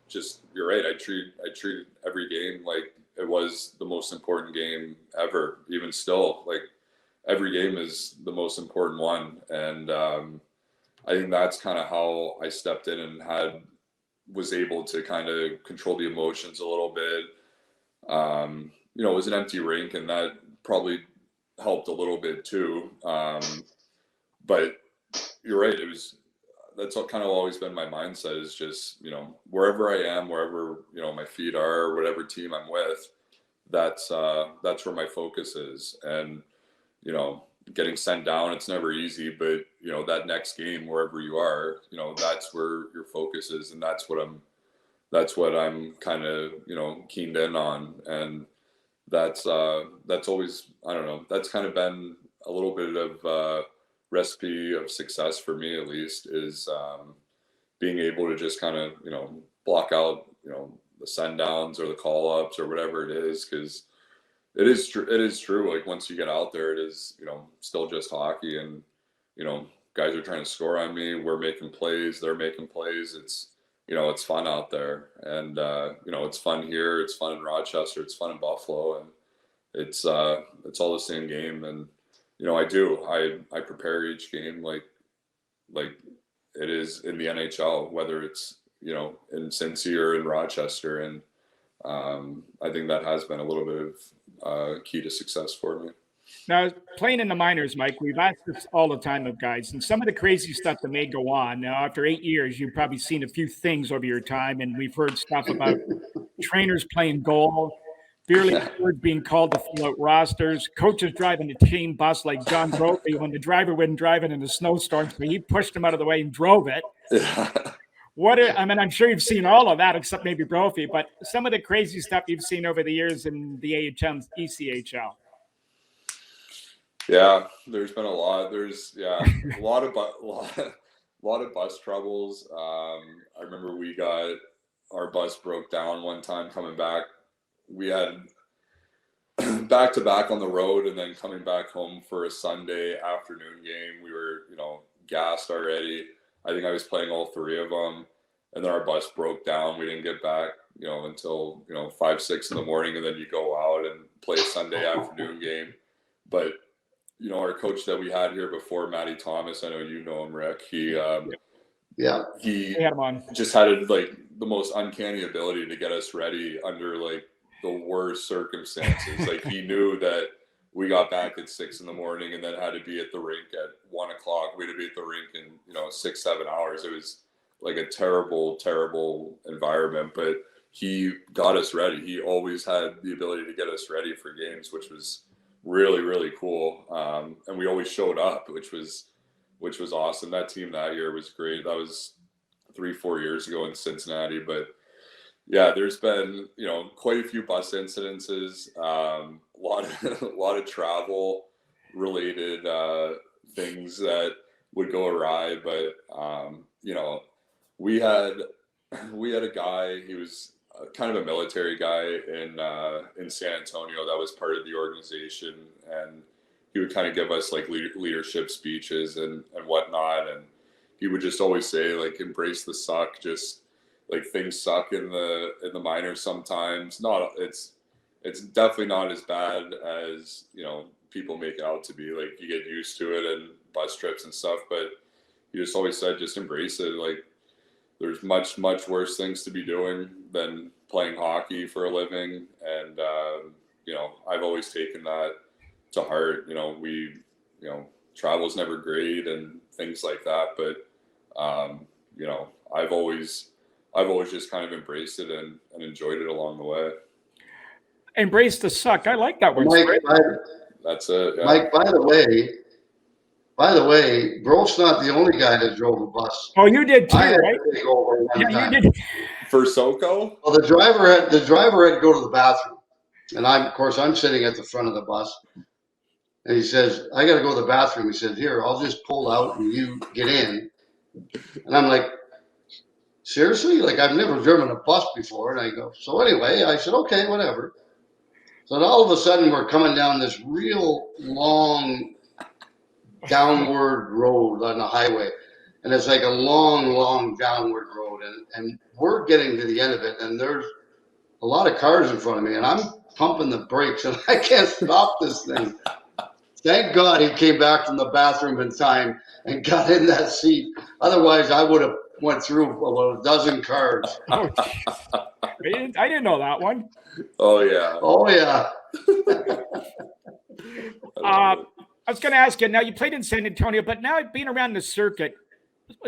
just, you're right. I treated every game like it was the most important game ever. Even still, like every game is the most important one. And I think that's kind of how I stepped in and was able to kind of control the emotions a little bit. It was an empty rink, and that probably helped a little bit too. But you're right. That's kind of always been my mindset, is just, wherever I am, wherever, my feet are, whatever team I'm with, that's where my focus is. And, getting sent down, it's never easy, but that next game, wherever you are, that's where your focus is. And that's what I'm kind of, keened in on. And that's always, I don't know, that's kind of been a little bit of recipe of success for me, at least, is being able to just kind of, block out, the send downs or the call ups or whatever it is. Cause it is true. Like once you get out there, it is, still just hockey, and, guys are trying to score on me. We're making plays. They're making plays. It's, it's fun out there, and, it's fun here. It's fun in Rochester. It's fun in Buffalo, and it's all the same game. And, I prepare each game like it is in the NHL, whether it's, in Cincy or in Rochester. And I think that has been a little bit of key to success for me. Now, playing in the minors, Mike, we've asked this all the time of guys, and some of the crazy stuff that may go on. Now, after 8 years, you've probably seen a few things over your time, and we've heard stuff about trainers playing goal, beer words being called to fill out rosters, coaches driving a team bus like John Brophy when the driver wouldn't drive it in a snowstorm, so he pushed him out of the way and drove it. Yeah. I'm sure you've seen all of that, except maybe Brophy, but some of the crazy stuff you've seen over the years in the AHL and ECHL. Yeah, there's been a lot. There's a lot of bus troubles. I remember our bus broke down one time coming back. We had back to back on the road, and then coming back home for a Sunday afternoon game. We were, gassed already. I think I was playing all three of them, and then our bus broke down. We didn't get back, until 5, 6 in the morning, and then you go out and play a Sunday afternoon game. But our coach that we had here before, Matty Thomas, I know you know him, Rick. He just had the most uncanny ability to get us ready under the worst circumstances. He knew that we got back at 6 in the morning and then had to be at the rink at 1 o'clock. We had to be at the rink in 6, 7 hours. It was a terrible, terrible environment, but he got us ready. He always had the ability to get us ready for games, which was really, really cool. And we always showed up, which was awesome. That team that year was great. That was 3-4 years ago in Cincinnati. But yeah, there's been, quite a few bus incidences, a lot of travel related things that would go awry. But we had a guy, he was kind of a military guy in San Antonio that was part of the organization, and he would kind of give us like leadership speeches and whatnot, and he would just always say, like, embrace the suck. Just like, things suck in the minors sometimes. It's definitely not as bad as people make it out to be. Like, you get used to it and bus trips and stuff, but he just always said, just embrace it. Like, there's much worse things to be doing than playing hockey for a living, and I've always taken that to heart. Travel's never great and things like that, but I've always just kind of embraced it and enjoyed it along the way. Embrace the suck. I like that word. Mike, that's it. Yeah. Mike, by the way, Bro's not the only guy that drove a bus. Oh, you did too, I had right? to take over one time. You did. For SoCo? Well, the driver had to go to the bathroom, and I'm sitting at the front of the bus, and he says, "I got to go to the bathroom." He said, "Here, I'll just pull out and you get in." And I'm like, "Seriously? Like, I've never driven a bus before." And I go, "So anyway," I said, "Okay, whatever." So then all of a sudden we're coming down this real long downward road on the highway, and it's like a long downward road, and we're getting to the end of it, and there's a lot of cars in front of me, and I'm pumping the brakes, and I can't stop this thing. Thank God he came back from the bathroom in time and got in that seat. Otherwise, I would have went through about a dozen cars. I didn't know that one. Oh yeah. I was going to ask you, now you played in San Antonio, but now being around the circuit,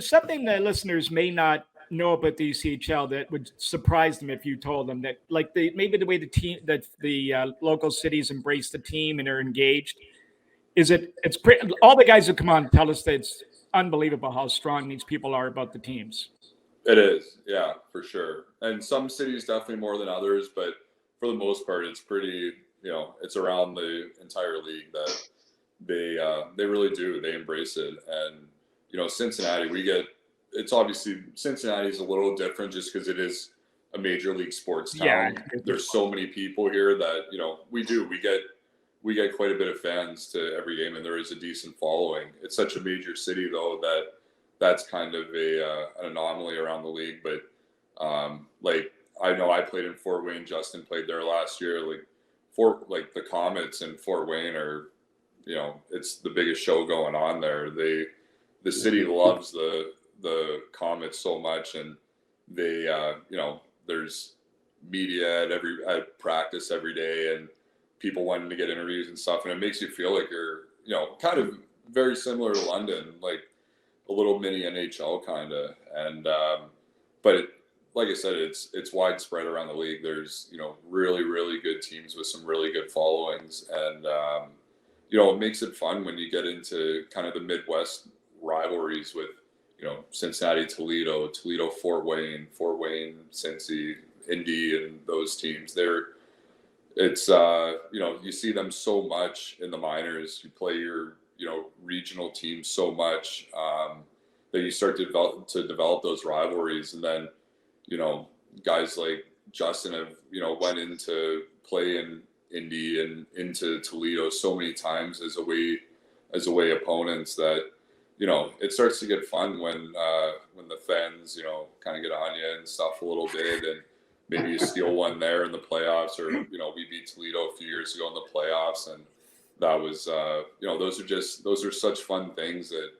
something the listeners may not know about the ECHL that would surprise them if you told them that, like, maybe the way the local cities embrace the team and are engaged, all the guys who come on tell us that it's unbelievable how strong these people are about the teams. It is, yeah, for sure. And some cities definitely more than others, but for the most part, it's pretty, it's around the entire league that they really do. They embrace it. And, Cincinnati, it's obviously, Cincinnati's a little different just because it is a major league sports town. Yeah. There's so many people here that, we get quite a bit of fans to every game, and there is a decent following. It's such a major city, though, that's kind of an anomaly around the league. But I know I played in Fort Wayne. Justin played there last year. The Comets in Fort Wayne are, it's the biggest show going on there. The city loves the Comets so much, and they there's media at practice every day, and people wanting to get interviews and stuff, and it makes you feel like you're kind of very similar to London, like a little mini NHL kind of. And but like I said, it's widespread around the league. There's really good teams with some really good followings, and it makes it fun when you get into kind of the Midwest rivalries with Cincinnati, Toledo, Fort Wayne, Cincy, Indy, and those teams. It's you see them so much in the minors. You play your regional teams so much that you start to develop those rivalries, and then guys like Justin have went into play in Indy and into Toledo so many times as away opponents that it starts to get fun when the fans kind of get on you and stuff a little bit, and maybe you steal one there in the playoffs, or we beat Toledo a few years ago in the playoffs, and that was those are such fun things that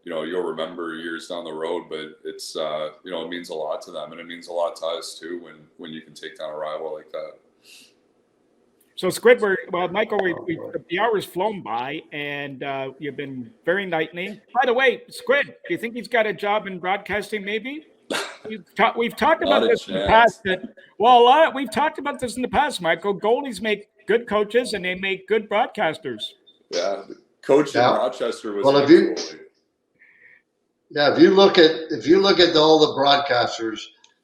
you'll remember years down the road. But it's it means a lot to them, and it means a lot to us too when you can take down a rival like that. So Squid, Michael, the hour's flown by, and you've been very enlightening. By the way, Squid, do you think he's got a job in broadcasting? Maybe. We've talked about this in the past. We've talked about this in the past, Michael. Goalies make good coaches and they make good broadcasters. Yeah, the coach in Rochester was. Well, if you look at all the broadcasters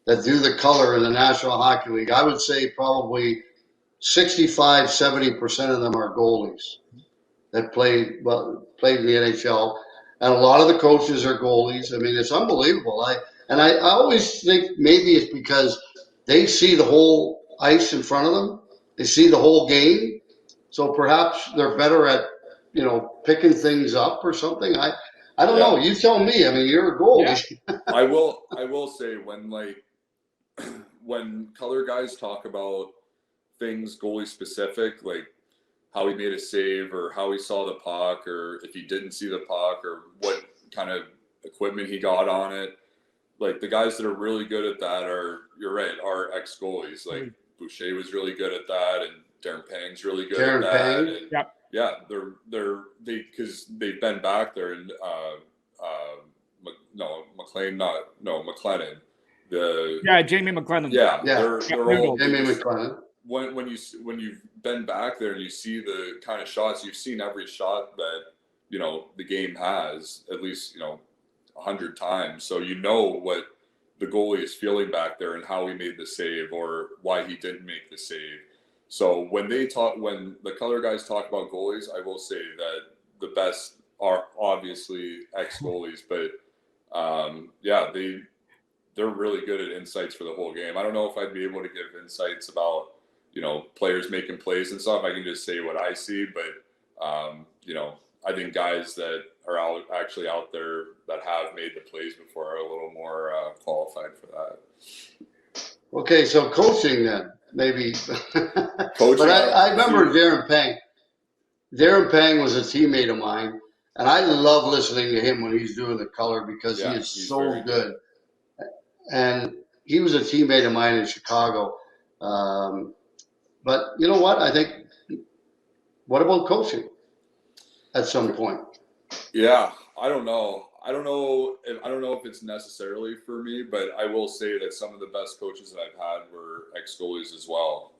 that do the color in the National Hockey League, I would say probably 65-70% of them are goalies that played in the NHL, and a lot of the coaches are goalies. I mean, it's unbelievable. I always think maybe it's because they see the whole ice in front of them. They see the whole game, so perhaps they're better at picking things up or something. I don't know. You tell me. I mean, you're a goalie. Yeah. I will say when color guys talk about things goalie specific, like how he made a save or how he saw the puck or if he didn't see the puck or what kind of equipment he got on it, like the guys that are really good at that are ex-goalies. Like Boucher was really good at that, and Darren Pang's really good at that. And yeah, they're because they've been back there, and McLennan. Jamie McLennan. They're all Jamie McLennan. When you've been back there and you see the kind of shots, you've seen every shot that the game has at least 100 times, so you know what the goalie is feeling back there and how he made the save or why he didn't make the save. So when the color guys talk about goalies, I will say that the best are obviously ex-goalies, but they're really good at insights for the whole game. I don't know if I'd be able to give insights about players making plays and stuff. I can just say what I see, but I think guys that are actually out there that have made the plays before are a little more qualified for that. Okay, so coaching then, maybe. Coaching, but I remember Darren Pang. Darren Pang was a teammate of mine, and I love listening to him when he's doing the color because he is so good. And he was a teammate of mine in Chicago. But you know what? I think, what about coaching at some point? Yeah, I don't know. I don't know if it's necessarily for me, but I will say that some of the best coaches that I've had were ex-goalies as well.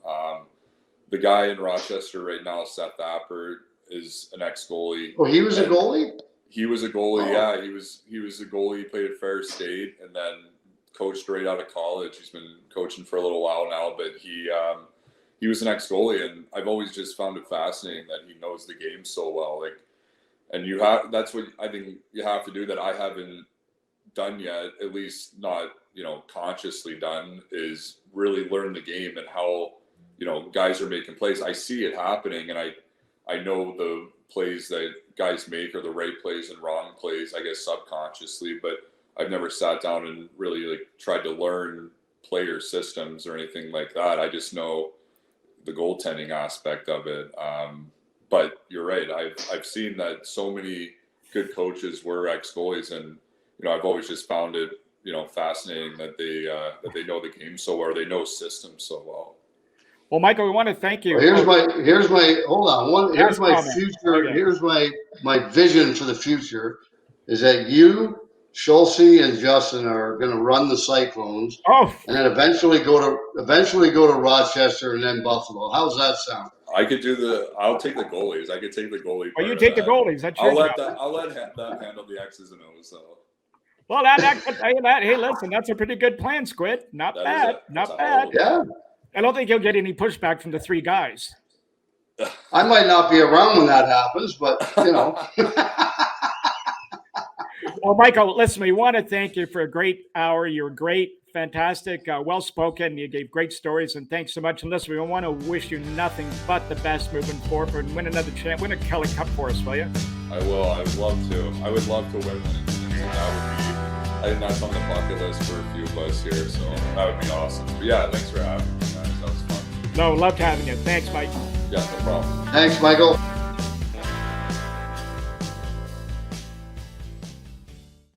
The guy in Rochester right now, Seth Appert, is an ex-goalie. Oh, he was a goalie? He was a goalie, yeah. He was a goalie. He played at Fair State and then coached right out of college. He's been coaching for a little while now, but he was an ex-goalie, and I've always just found it fascinating that he knows the game so well. And that's what I think you have to do that I haven't done yet, at least not, consciously done, is really learn the game and how, guys are making plays. I see it happening, and I know the plays that guys make are the right plays and wrong plays, I guess subconsciously, but I've never sat down and really tried to learn player systems or anything like that. I just know the goaltending aspect of it. But you're right. I've seen that so many good coaches were ex-goalies, and I've always just found it fascinating that they know the game so well, or they know systems so well. Well, Michael, we want to thank you. Well, here's my future. Okay. Here's my vision for the future is that you, Schultze, and Justin are going to run the Cyclones, and then eventually go to Rochester and then Buffalo. How's that sound? I could I'll take the goalies. I could take the goalie. Oh, you take the goalies. That's your job. I'll let them handle the X's and O's. So. Well, hey, listen, that's a pretty good plan, Squid. Not bad. Yeah. I don't think you'll get any pushback from the three guys. I might not be around when that happens, but Well, Michael, listen, we want to thank you for a great hour. You're great, fantastic, well-spoken. You gave great stories, and thanks so much. And listen, we want to wish you nothing but the best moving forward and win another chance. Win a Kelly Cup for us, will you? I will. I would love to. I would love to win one. I think that's on the bucket list for a few of us here, so that would be awesome. But yeah, thanks for having me, guys. That was fun. No, loved having you. Thanks, Mike. Yeah, no problem. Thanks, Michael.